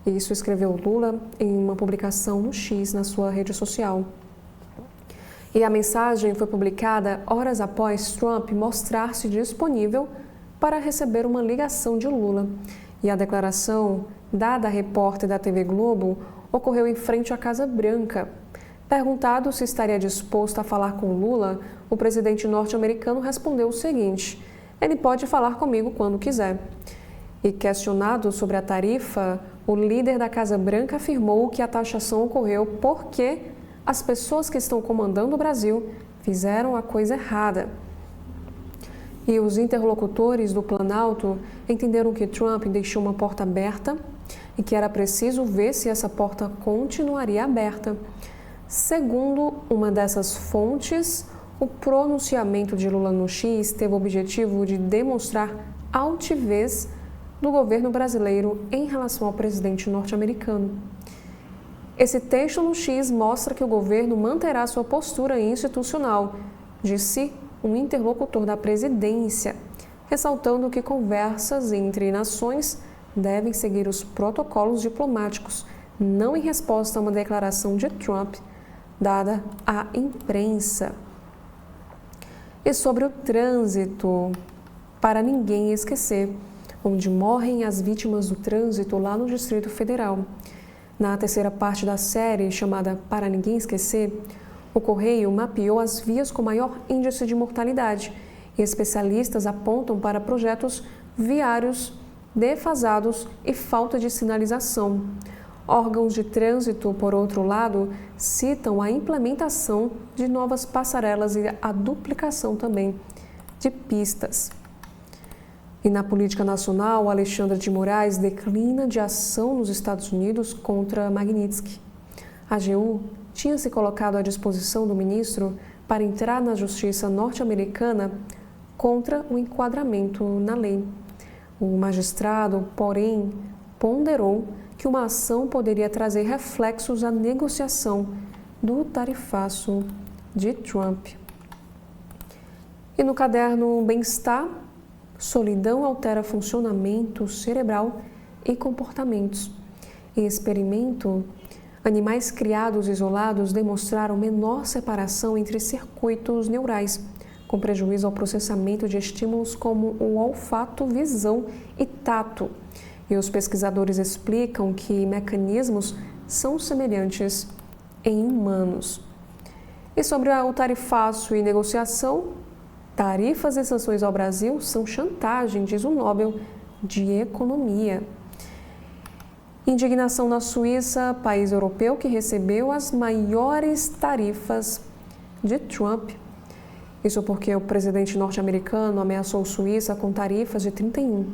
[SPEAKER 1] Isso escreveu Lula em uma publicação no X, na sua rede social. E a mensagem foi publicada horas após Trump mostrar-se disponível para receber uma ligação de Lula. E a declaração, dada à repórter da TV Globo, ocorreu em frente à Casa Branca. Perguntado se estaria disposto a falar com Lula, o presidente norte-americano respondeu o seguinte: ele pode falar comigo quando quiser. E questionado sobre a tarifa, o líder da Casa Branca afirmou que a taxação ocorreu porque as pessoas que estão comandando o Brasil fizeram a coisa errada. E os interlocutores do Planalto entenderam que Trump deixou uma porta aberta e que era preciso ver se essa porta continuaria aberta. Segundo uma dessas fontes, o pronunciamento de Lula no X teve o objetivo de demonstrar altivez do governo brasileiro em relação ao presidente norte-americano. Esse texto no X mostra que o governo manterá sua postura institucional, disse um interlocutor da presidência, ressaltando que conversas entre nações devem seguir os protocolos diplomáticos, não em resposta a uma declaração de Trump dada à imprensa. E sobre o trânsito, para ninguém esquecer, onde morrem as vítimas do trânsito lá no Distrito Federal. Na terceira parte da série, chamada Para Ninguém Esquecer, o Correio mapeou as vias com maior índice de mortalidade e especialistas apontam para projetos viários defasados e falta de sinalização. Órgãos de trânsito, por outro lado, citam a implementação de novas passarelas e a duplicação também de pistas. E na política nacional, Alexandre de Moraes declina de ação nos Estados Unidos contra Magnitsky. A AGU tinha se colocado à disposição do ministro para entrar na justiça norte-americana contra o enquadramento na lei. O magistrado, porém, ponderou que uma ação poderia trazer reflexos à negociação do tarifaço de Trump. E no caderno Bem-Estar, solidão altera funcionamento cerebral e comportamentos. Em experimento, animais criados isolados demonstraram menor separação entre circuitos neurais, com prejuízo ao processamento de estímulos como o olfato, visão e tato. E os pesquisadores explicam que mecanismos são semelhantes em humanos. E sobre o tarifaço e negociação, tarifas e sanções ao Brasil são chantagem, diz o Nobel de Economia. Indignação na Suíça, país europeu que recebeu as maiores tarifas de Trump. Isso porque o presidente norte-americano ameaçou a Suíça com tarifas de 31%,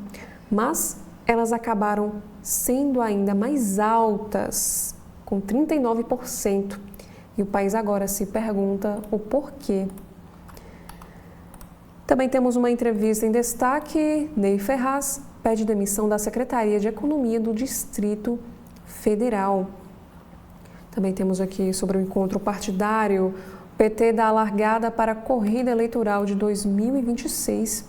[SPEAKER 1] mas elas acabaram sendo ainda mais altas, com 39%. E o país agora se pergunta o porquê. Também temos uma entrevista em destaque. Ney Ferraz pede demissão da Secretaria de Economia do Distrito Federal. Também temos aqui sobre o encontro partidário. O PT dá a largada para a corrida eleitoral de 2026.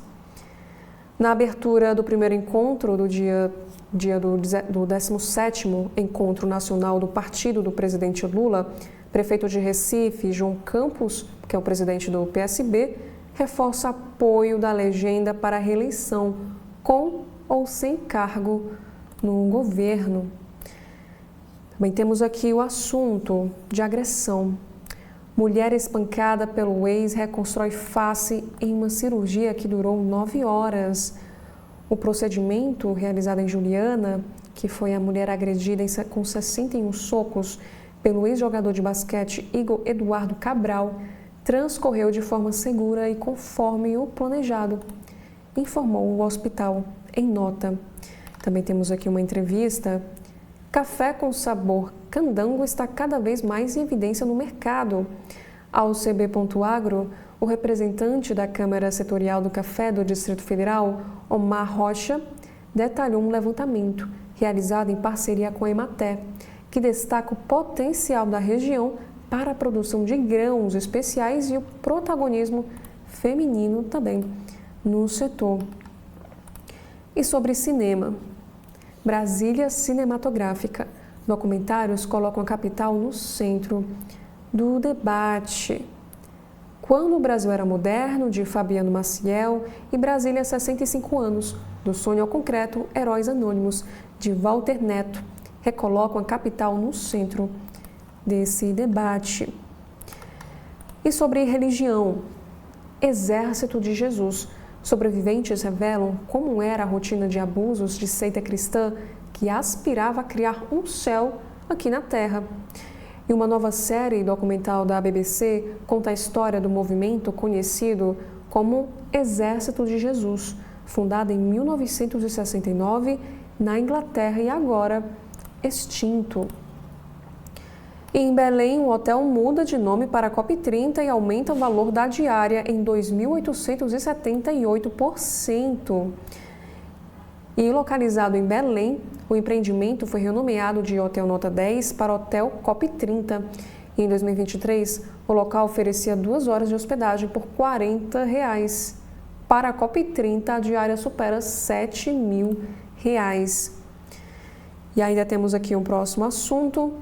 [SPEAKER 1] Na abertura do primeiro encontro do dia do 17º Encontro Nacional do Partido do presidente Lula, prefeito de Recife, João Campos, que é o presidente do PSB, reforça apoio da legenda para a reeleição, com ou sem cargo no governo. Também temos aqui o assunto de agressão. Mulher espancada pelo ex reconstrói face em uma cirurgia que durou 9 horas. O procedimento realizado em Juliana, que foi a mulher agredida com 61 socos pelo ex-jogador de basquete Igor Eduardo Cabral, transcorreu de forma segura e conforme o planejado, informou o hospital em nota. Também temos aqui uma entrevista. Café com sabor candango está cada vez mais em evidência no mercado. Ao CB.agro, o representante da Câmara Setorial do Café do Distrito Federal, Omar Rocha, detalhou um levantamento realizado em parceria com a Emater, que destaca o potencial da região para a produção de grãos especiais e o protagonismo feminino também no setor. E sobre cinema. Brasília Cinematográfica. Documentários colocam a capital no centro do debate. Quando o Brasil era moderno, de Fabiano Maciel, e Brasília 65 anos, do sonho ao concreto, Heróis Anônimos, de Walter Neto, recolocam a capital no centro desse debate. E sobre religião, Exército de Jesus. Sobreviventes revelam como era a rotina de abusos de seita cristã que aspirava a criar um céu aqui na Terra. E uma nova série documental da BBC conta a história do movimento conhecido como Exército de Jesus, fundado em 1969 na Inglaterra e agora extinto. E em Belém, o hotel muda de nome para COP30 e aumenta o valor da diária em 2.878%. E localizado em Belém, o empreendimento foi renomeado de Hotel Nota 10 para Hotel COP30. E em 2023, o local oferecia 2 horas de hospedagem por R$40. Para a COP30, a diária supera R$7.000. E ainda temos aqui um próximo assunto,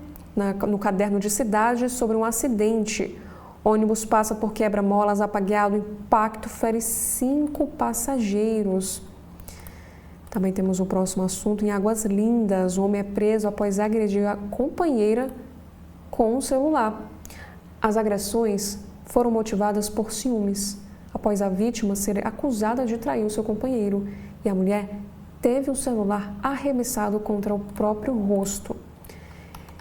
[SPEAKER 1] no caderno de cidade, sobre um acidente. Ônibus passa por quebra-molas apagado, impacto fere 5 passageiros. Também temos o próximo assunto em Águas Lindas. O homem é preso após agredir a companheira com o celular. As agressões foram motivadas por ciúmes, após a vítima ser acusada de trair o seu companheiro e a mulher teve o celular arremessado contra o próprio rosto.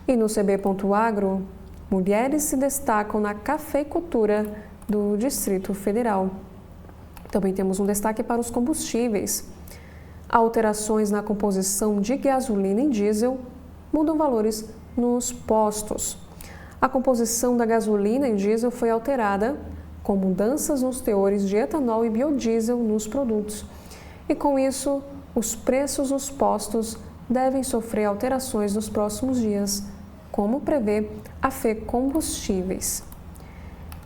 [SPEAKER 1] E no CB.agro, mulheres se destacam na cafeicultura do Distrito Federal. Também temos um destaque para os combustíveis. Alterações na composição de gasolina e diesel mudam valores nos postos. A composição da gasolina e diesel foi alterada com mudanças nos teores de etanol e biodiesel nos produtos. E com isso, os preços nos postos devem sofrer alterações nos próximos dias, como prevê a FE Combustíveis.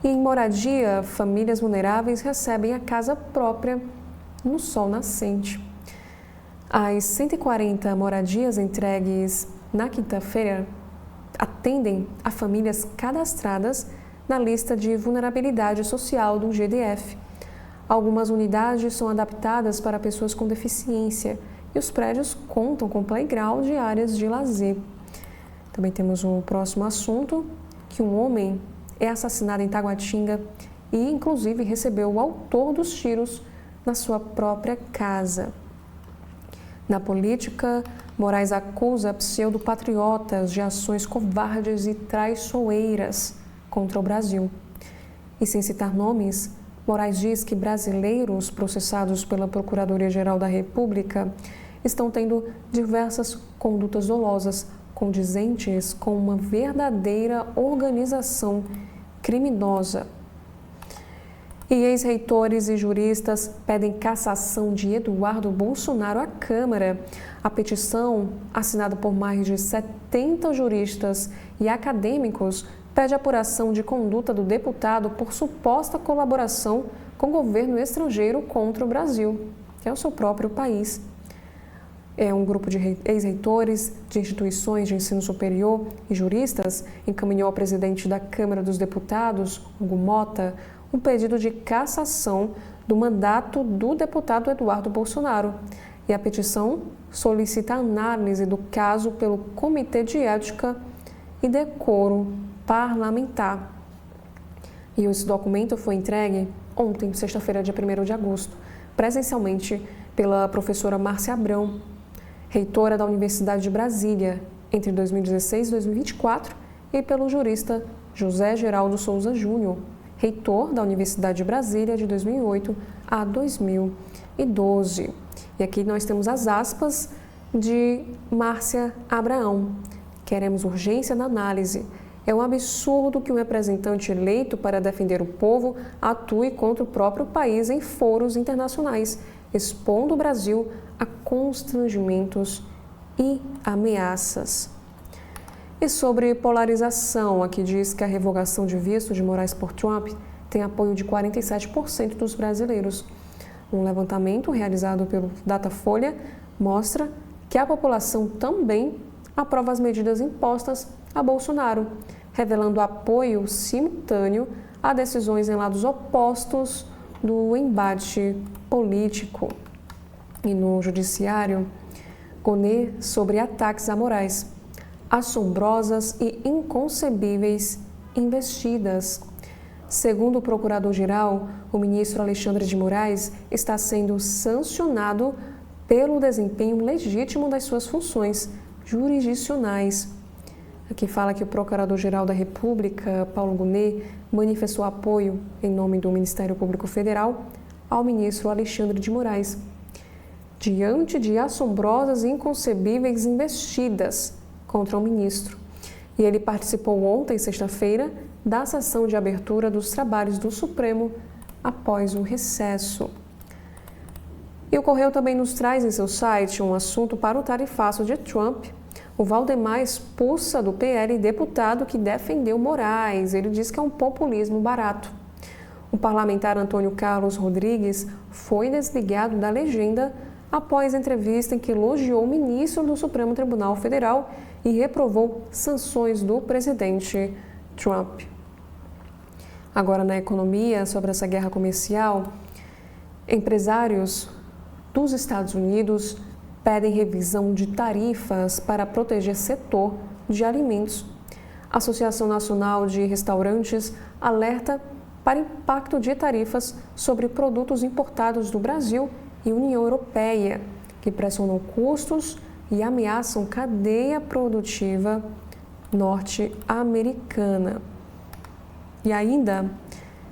[SPEAKER 1] E em moradia, famílias vulneráveis recebem a casa própria no sol nascente. As 140 moradias entregues na quinta-feira atendem a famílias cadastradas na lista de vulnerabilidade social do GDF. Algumas unidades são adaptadas para pessoas com deficiência e os prédios contam com playground e áreas de lazer. Também temos um próximo assunto, que um homem é assassinado em Taguatinga e, inclusive, recebeu o autor dos tiros na sua própria casa. Na política, Moraes acusa pseudopatriotas de ações covardes e traiçoeiras contra o Brasil. E sem citar nomes, Moraes diz que brasileiros processados pela Procuradoria-Geral da República estão tendo diversas condutas dolosas, condizentes com uma verdadeira organização criminosa. E ex-reitores e juristas pedem cassação de Eduardo Bolsonaro à Câmara. A petição, assinada por mais de 70 juristas e acadêmicos, pede apuração de conduta do deputado por suposta colaboração com o governo estrangeiro contra o Brasil, que é o seu próprio país. É um grupo de ex-reitores de instituições de ensino superior e juristas encaminhou ao presidente da Câmara dos Deputados, Hugo Mota, um pedido de cassação do mandato do deputado Eduardo Bolsonaro. E a petição solicita a análise do caso pelo Comitê de Ética e Decoro Parlamentar. E esse documento foi entregue ontem, sexta-feira, dia 1º de agosto, presencialmente pela professora Márcia Abrão, reitora da Universidade de Brasília, entre 2016 e 2024, e pelo jurista José Geraldo Souza Júnior, reitor da Universidade de Brasília de 2008 a 2012. E aqui nós temos as aspas de Márcia Abraão. Queremos urgência na análise. É um absurdo que um representante eleito para defender o povo atue contra o próprio país em foros internacionais, expondo o Brasil a constrangimentos e ameaças. E sobre polarização, aqui diz que a revogação de visto de Moraes por Trump tem apoio de 47% dos brasileiros. Um levantamento realizado pelo Datafolha mostra que a população também aprova as medidas impostas a Bolsonaro, revelando apoio simultâneo a decisões em lados opostos do embate político. E no judiciário, Gonê sobre ataques a Moraes, assombrosas e inconcebíveis investidas. Segundo o procurador-geral, o ministro Alexandre de Moraes está sendo sancionado pelo desempenho legítimo das suas funções jurisdicionais. Aqui fala que o Procurador-Geral da República, Paulo Gonê, manifestou apoio, em nome do Ministério Público Federal, ao ministro Alexandre de Moraes, diante de assombrosas e inconcebíveis investidas contra o ministro. E ele participou ontem, sexta-feira, da sessão de abertura dos trabalhos do Supremo após o recesso. E o Correio também nos traz em seu site um assunto para o tarifaço de Trump. O Valdemar expulsa do PL deputado que defendeu Moraes. Ele diz que é um populismo barato. O parlamentar Antônio Carlos Rodrigues foi desligado da legenda após entrevista em que elogiou o ministro do Supremo Tribunal Federal e reprovou sanções do presidente Trump. Agora, na economia, sobre essa guerra comercial, empresários dos Estados Unidos pedem revisão de tarifas para proteger setor de alimentos. A Associação Nacional de Restaurantes alerta para impacto de tarifas sobre produtos importados do Brasil e União Europeia, que pressionam custos e ameaçam cadeia produtiva norte-americana. E ainda,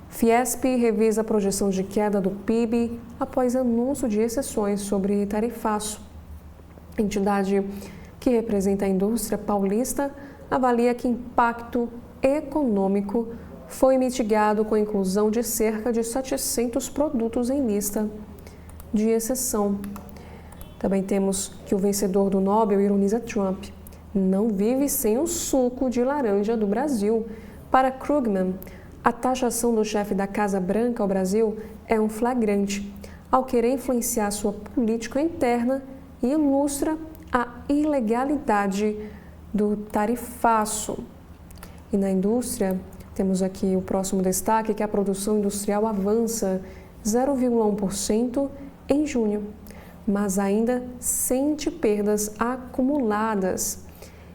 [SPEAKER 1] Fiesp revisa a projeção de queda do PIB após anúncio de exceções sobre tarifaço. A entidade que representa a indústria paulista avalia que impacto econômico foi mitigado com a inclusão de cerca de 700 produtos em lista de exceção. Também temos que o vencedor do Nobel ironiza Trump. Não vive sem o suco de laranja do Brasil. Para Krugman, a taxação do chefe da Casa Branca ao Brasil é um flagrante, ao querer influenciar sua política interna e ilustra a ilegalidade do tarifaço. E na indústria, temos aqui o próximo destaque, que a produção industrial avança 0,1% em junho, mas ainda sente perdas acumuladas.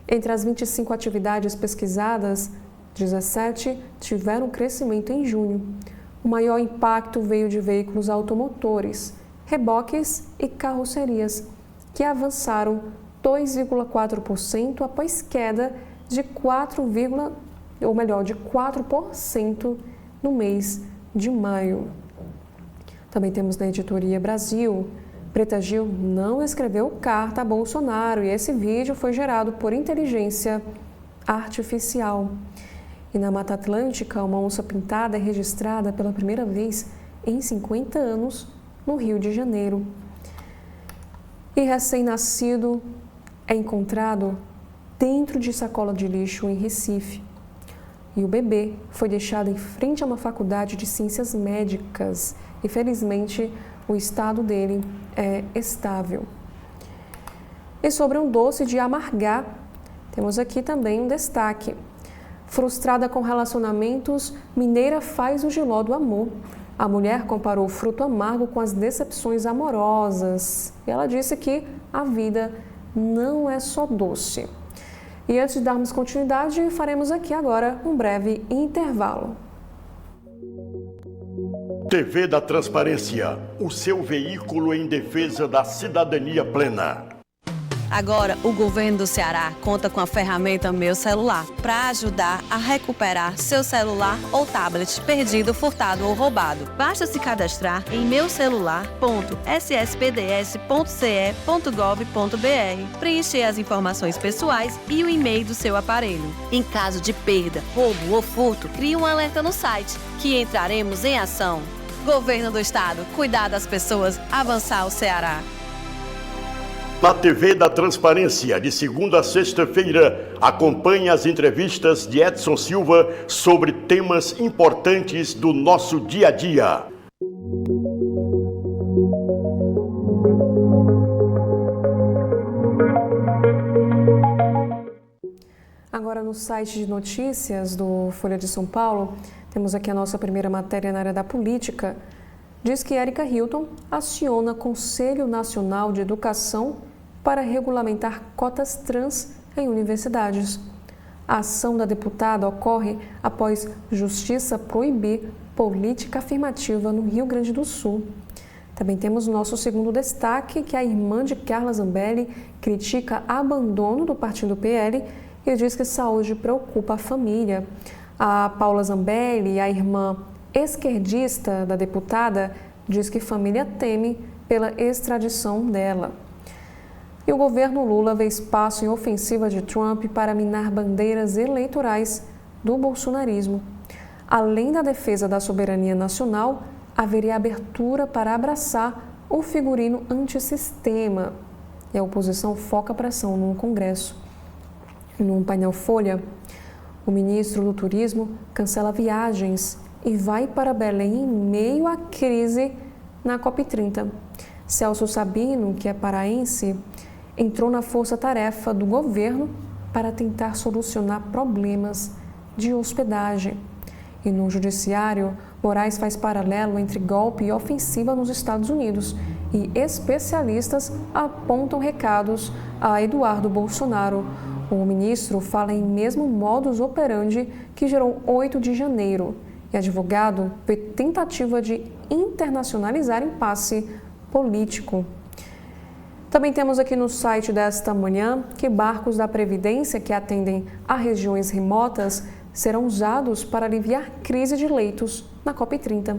[SPEAKER 1] Entre as 25 atividades pesquisadas, 17 tiveram crescimento em junho. O maior impacto veio de veículos automotores, reboques e carrocerias, que avançaram 2,4% após queda de 4% no mês de maio. Também temos na editoria Brasil. Preta Gil não escreveu carta a Bolsonaro e esse vídeo foi gerado por inteligência artificial. E na Mata Atlântica, uma onça pintada é registrada pela primeira vez em 50 anos no Rio de Janeiro. E recém-nascido é encontrado dentro de sacola de lixo em Recife. E o bebê foi deixado em frente a uma faculdade de ciências médicas e, felizmente, o estado dele é estável. E sobre um doce de amargar, temos aqui também um destaque. Frustrada com relacionamentos, mineira faz o jiló do amor. A mulher comparou o fruto amargo com as decepções amorosas. E ela disse que a vida não é só doce. E antes de darmos continuidade, faremos aqui agora um breve intervalo.
[SPEAKER 2] TV da Transparência, o seu veículo em defesa da cidadania plena.
[SPEAKER 8] Agora, o governo do Ceará conta com a ferramenta Meu Celular para ajudar a recuperar seu celular ou tablet perdido, furtado ou roubado. Basta se cadastrar em meucelular.sspds.ce.gov.br, preencher as informações pessoais e o e-mail do seu aparelho. Em caso de perda, roubo ou furto, crie um alerta no site, que entraremos em ação. Governo do Estado, cuidar das pessoas, avançar o Ceará.
[SPEAKER 2] Na TV da Transparência, de segunda a sexta-feira, acompanhe as entrevistas de Edson Silva sobre temas importantes do nosso dia a dia.
[SPEAKER 1] Agora no site de notícias do Folha de São Paulo, temos aqui a nossa primeira matéria na área da política. Diz que Érica Hilton aciona Conselho Nacional de Educação para regulamentar cotas trans em universidades. A ação da deputada ocorre após Justiça proibir política afirmativa no Rio Grande do Sul. Também temos o nosso segundo destaque, que a irmã de Carla Zambelli critica abandono do partido PL e diz que saúde preocupa a família. A Paula Zambelli, a irmã esquerdista da deputada, diz que família teme pela extradição dela. E o governo Lula vê espaço em ofensiva de Trump para minar bandeiras eleitorais do bolsonarismo. Além da defesa da soberania nacional, haveria abertura para abraçar o figurino antissistema. E a oposição foca a pressão no Congresso. Num painel Folha, o ministro do Turismo cancela viagens e vai para Belém em meio à crise na COP30. Celso Sabino, que é paraense, entrou na força-tarefa do governo para tentar solucionar problemas de hospedagem. E no judiciário, Moraes faz paralelo entre golpe e ofensiva nos Estados Unidos e especialistas apontam recados a Eduardo Bolsonaro. O ministro fala em mesmo modus operandi que gerou 8 de janeiro e advogado vê tentativa de internacionalizar impasse político. Também temos aqui no site desta manhã que barcos da Previdência que atendem a regiões remotas serão usados para aliviar crise de leitos na COP30.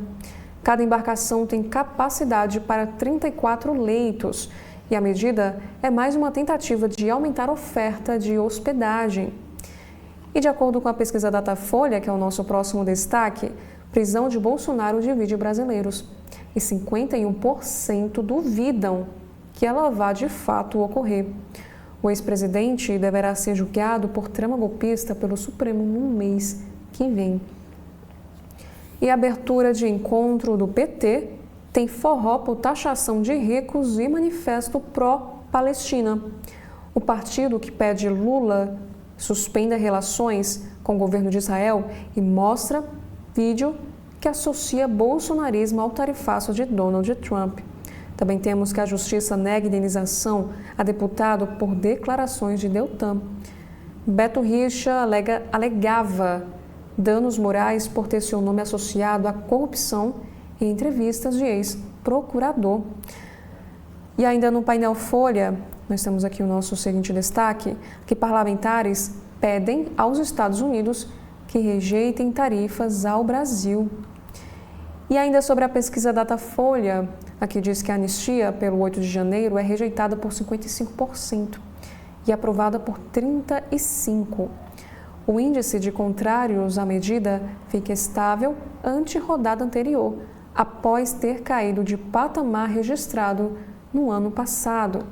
[SPEAKER 1] Cada embarcação tem capacidade para 34 leitos e a medida é mais uma tentativa de aumentar a oferta de hospedagem. E de acordo com a pesquisa Datafolha, que é o nosso próximo destaque, prisão de Bolsonaro divide brasileiros. E 51% duvidam que ela vá de fato ocorrer. O ex-presidente deverá ser julgado por trama golpista pelo Supremo no mês que vem. E a abertura de encontro do PT tem forró por taxação de ricos e manifesto pró-Palestina. O partido que pede Lula suspenda relações com o governo de Israel e mostra vídeo que associa bolsonarismo ao tarifaço de Donald Trump. Também temos que a Justiça nega indenização a deputado por declarações de Deltan. Beto Richa alegava danos morais por ter seu nome associado à corrupção em entrevistas de ex-procurador. E ainda no painel Folha, nós temos aqui o nosso seguinte destaque, que parlamentares pedem aos Estados Unidos que rejeitem tarifas ao Brasil. E ainda sobre a pesquisa Datafolha, aqui diz que a anistia pelo 8 de janeiro é rejeitada por 55% e aprovada por 35%. O índice de contrários à medida fica estável ante rodada anterior, após ter caído de patamar registrado no ano passado.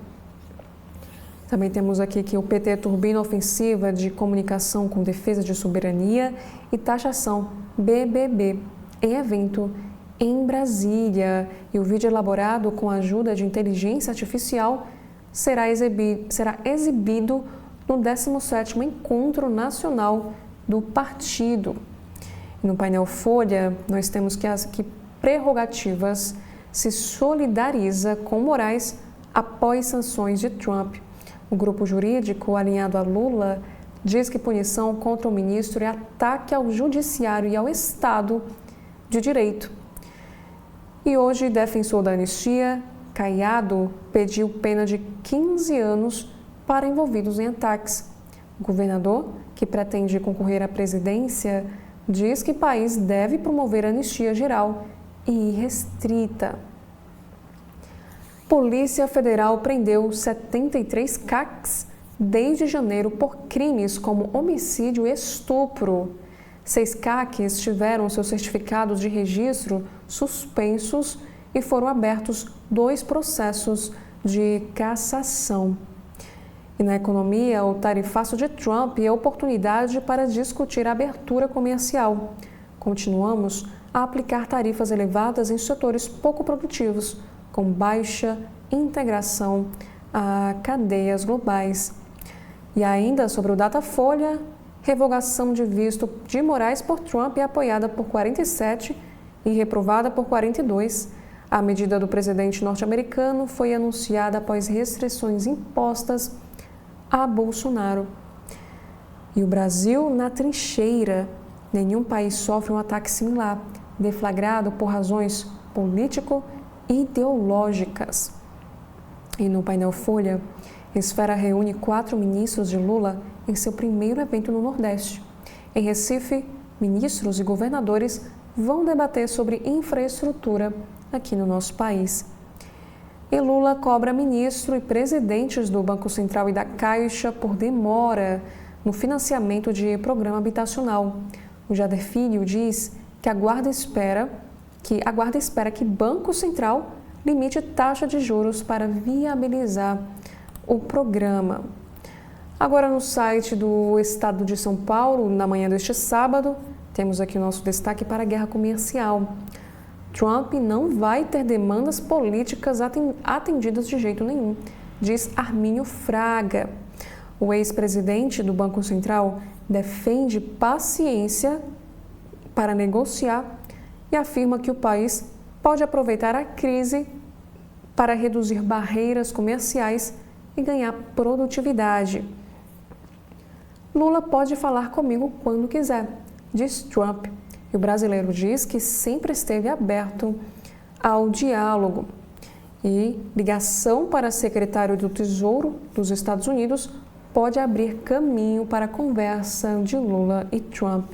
[SPEAKER 1] Também temos aqui que o PT turbina ofensiva de comunicação com defesa de soberania e taxação BBB em evento em Brasília. E o vídeo elaborado com a ajuda de inteligência artificial será exibido no 17º Encontro Nacional do Partido. E no painel Folha, nós temos que Prerrogativas se solidariza com Moraes após sanções de Trump. O grupo jurídico alinhado a Lula diz que punição contra o ministro é ataque ao judiciário e ao Estado de Direito. E hoje, defensor da anistia, Caiado pediu pena de 15 anos para envolvidos em ataques. O governador, que pretende concorrer à presidência, diz que o país deve promover anistia geral e irrestrita. Polícia Federal prendeu 73 CACs desde janeiro por crimes como homicídio e estupro. 6 CACs tiveram seus certificados de registro suspensos e foram abertos 2 processos de cassação. E na economia, o tarifaço de Trump é oportunidade para discutir a abertura comercial. Continuamos a aplicar tarifas elevadas em setores pouco produtivos, com baixa integração a cadeias globais. E ainda sobre o Datafolha, revogação de visto de Moraes por Trump é apoiada por 47 e reprovada por 42. A medida do presidente norte-americano foi anunciada após restrições impostas a Bolsonaro. E o Brasil na trincheira. Nenhum país sofre um ataque similar, deflagrado por razões político-ideológicas. E no painel Folha, Esfera reúne 4 ministros de Lula em seu primeiro evento no Nordeste. Em Recife, ministros e governadores vão debater sobre infraestrutura aqui no nosso país. E Lula cobra ministro e presidentes do Banco Central e da Caixa por demora no financiamento de programa habitacional. O Jader Filho diz que a guarda espera que Banco Central limite taxa de juros para viabilizar o programa. Agora no site do Estado de São Paulo, na manhã deste sábado, temos aqui o nosso destaque para a guerra comercial. Trump não vai ter demandas políticas atendidas de jeito nenhum, diz Armínio Fraga. O ex-presidente do Banco Central defende paciência para negociar e afirma que o país pode aproveitar a crise para reduzir barreiras comerciais e ganhar produtividade. Lula pode falar comigo quando quiser, diz Trump. E o brasileiro diz que sempre esteve aberto ao diálogo. E ligação para secretário do Tesouro dos Estados Unidos pode abrir caminho para a conversa de Lula e Trump.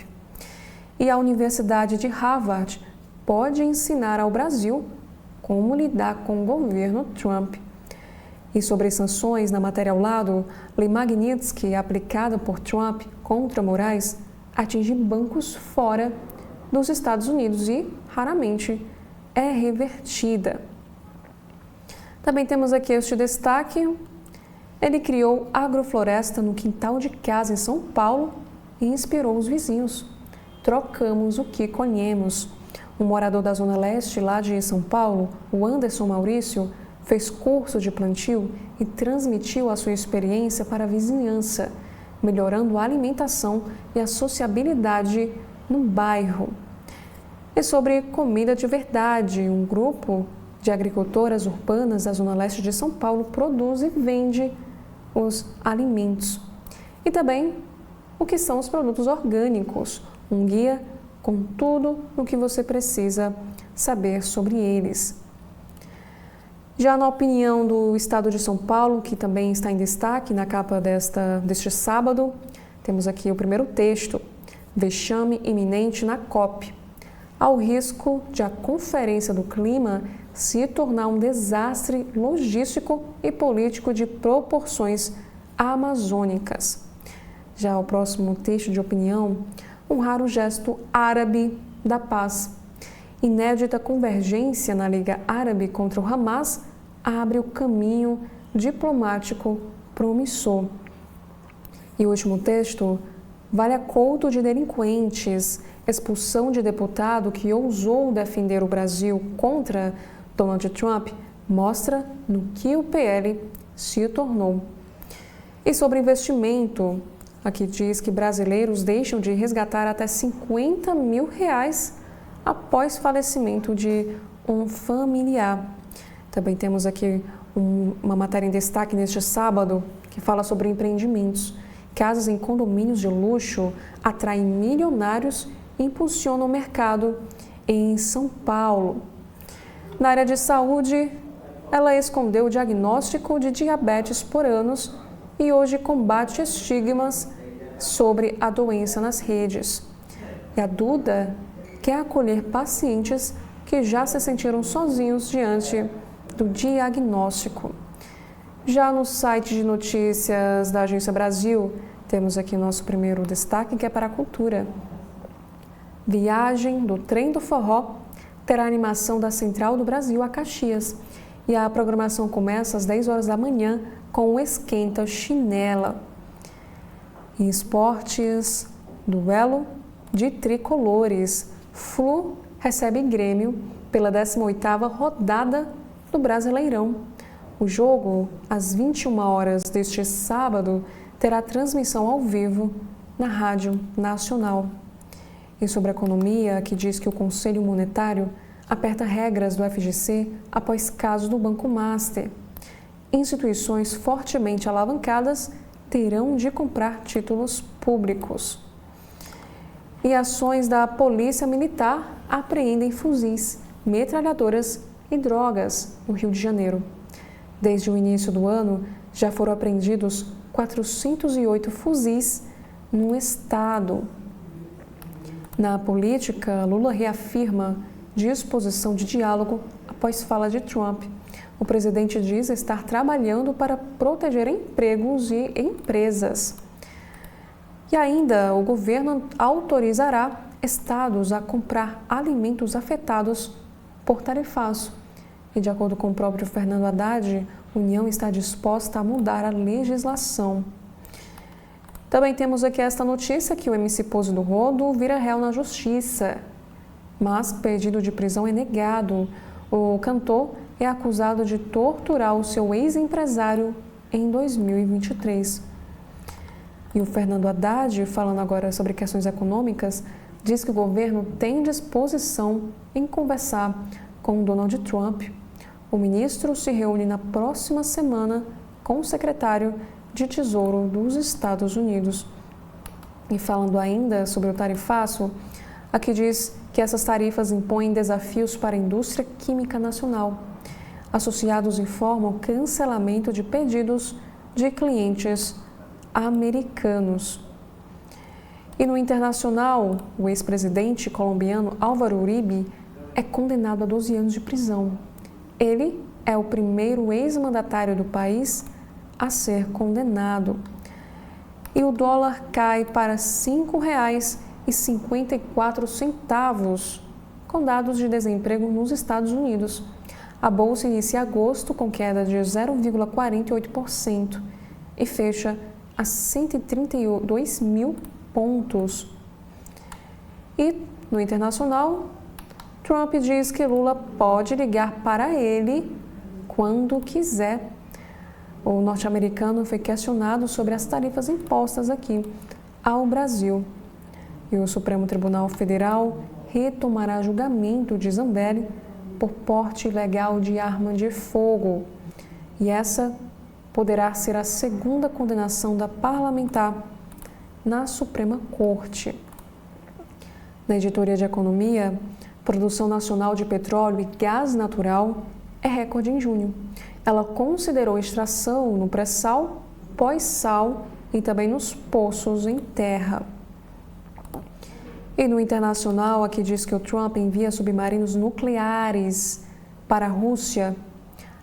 [SPEAKER 1] E a Universidade de Harvard pode ensinar ao Brasil como lidar com o governo Trump. E sobre sanções, na matéria ao lado, Lei Magnitsky, aplicada por Trump contra Moraes, atinge bancos fora dos Estados Unidos e, raramente, é revertida. Também temos aqui este destaque. Ele criou agrofloresta no quintal de casa em São Paulo e inspirou os vizinhos. Trocamos o que colhemos. Um morador da Zona Leste, lá de São Paulo, o Anderson Maurício, fez curso de plantio e transmitiu a sua experiência para a vizinhança, melhorando a alimentação e a sociabilidade no bairro. E sobre comida de verdade, um grupo de agricultoras urbanas da Zona Leste de São Paulo produz e vende os alimentos. E também o que são os produtos orgânicos, um guia com tudo o que você precisa saber sobre eles. Já na opinião do Estado de São Paulo, que também está em destaque na capa deste sábado, temos aqui o primeiro texto: vexame iminente na COP. Há o risco de a Conferência do Clima se tornar um desastre logístico e político de proporções amazônicas. Já o próximo texto de opinião: um raro gesto árabe da paz. Inédita convergência na Liga Árabe contra o Hamas abre o caminho diplomático promissor. E o último texto: vale acordo de delinquentes. Expulsão de deputado que ousou defender o Brasil contra Donald Trump mostra no que o PL se tornou. E sobre investimento, aqui diz que brasileiros deixam de resgatar até R$50 mil após falecimento de um familiar. Também temos aqui uma matéria em destaque neste sábado que fala sobre empreendimentos. Casas em condomínios de luxo atraem milionários e impulsionam o mercado em São Paulo. Na área de saúde, ela escondeu o diagnóstico de diabetes por anos e hoje combate estigmas sobre a doença nas redes. E a Duda quer acolher pacientes que já se sentiram sozinhos diante do diagnóstico. Já no site de notícias da Agência Brasil, temos aqui nosso primeiro destaque, que é para a cultura. Viagem do Trem do Forró terá animação da Central do Brasil a Caxias. E a programação começa às 10 horas da manhã com o Esquenta Chinela. Em esportes, duelo de tricolores. Flu recebe Grêmio pela 18ª rodada do Brasileirão. O jogo, às 21 horas deste sábado, terá transmissão ao vivo na Rádio Nacional. E sobre a economia, que diz que o Conselho Monetário aperta regras do FGC após caso do Banco Master. Instituições fortemente alavancadas terão de comprar títulos públicos. E ações da Polícia Militar apreendem fuzis, metralhadoras e drogas no Rio de Janeiro. Desde o início do ano, já foram apreendidos 408 fuzis no estado. Na política, Lula reafirma disposição de diálogo após fala de Trump. O presidente diz estar trabalhando para proteger empregos e empresas. E ainda, o governo autorizará estados a comprar alimentos afetados por tarifaço. E de acordo com o próprio Fernando Haddad, a União está disposta a mudar a legislação. Também temos aqui esta notícia que o MC Pose do Rodo vira réu na justiça, mas pedido de prisão é negado. O cantor é acusado de torturar o seu ex-empresário em 2023. E o Fernando Haddad, falando agora sobre questões econômicas, diz que o governo tem disposição em conversar com Donald Trump. O ministro se reúne na próxima semana com o secretário de Tesouro dos Estados Unidos. E falando ainda sobre o tarifaço, aqui diz que essas tarifas impõem desafios para a indústria química nacional. Associados informam cancelamento de pedidos de clientes americanos. E no internacional, o ex-presidente colombiano Álvaro Uribe é condenado a 12 anos de prisão. Ele é o primeiro ex-mandatário do país a ser condenado. E o dólar cai para R$ 5,54, com dados de desemprego nos Estados Unidos. A bolsa inicia agosto com queda de 0,48% e fecha a 132 mil pontos. E no internacional, Trump diz que Lula pode ligar para ele quando quiser. O norte-americano foi questionado sobre as tarifas impostas aqui ao Brasil. E o Supremo Tribunal Federal retomará julgamento de Zambelli por porte ilegal de arma de fogo. E essa poderá ser a segunda condenação da parlamentar na Suprema Corte. Na editoria de Economia, produção nacional de petróleo e gás natural é recorde em junho. Ela considerou extração no pré-sal, pós-sal e também nos poços em terra. E no internacional, aqui diz que o Trump envia submarinos nucleares para a Rússia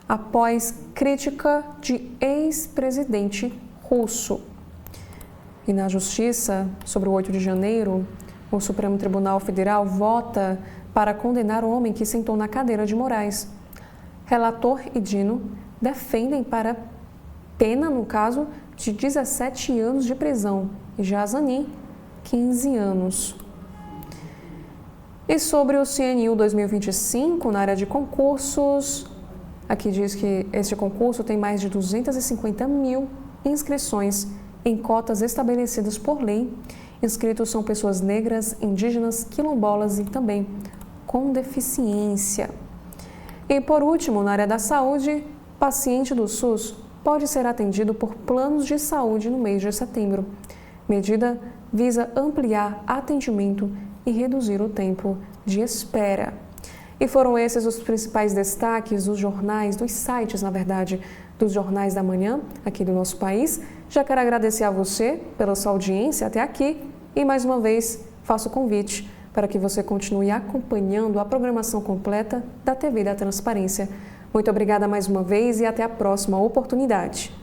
[SPEAKER 1] após crítica de ex-presidente russo. E na Justiça, sobre o 8 de janeiro, o Supremo Tribunal Federal vota para condenar o homem que sentou na cadeira de Moraes. Relator e Dino defendem para pena, no caso, de 17 anos de prisão e já Zanin, 15 anos. E sobre o CNU 2025, na área de concursos, aqui diz que este concurso tem mais de 250 mil inscrições em cotas estabelecidas por lei. Inscritos são pessoas negras, indígenas, quilombolas e também com deficiência. E por último, na área da saúde, paciente do SUS pode ser atendido por planos de saúde no mês de setembro. Medida visa ampliar atendimento e reduzir o tempo de espera. E foram esses os principais destaques dos jornais, dos sites, na verdade, dos jornais da manhã aqui do nosso país. Já quero agradecer a você pela sua audiência até aqui e, mais uma vez, faço o convite para que você continue acompanhando a programação completa da TV da Transparência. Muito obrigada mais uma vez e até a próxima oportunidade.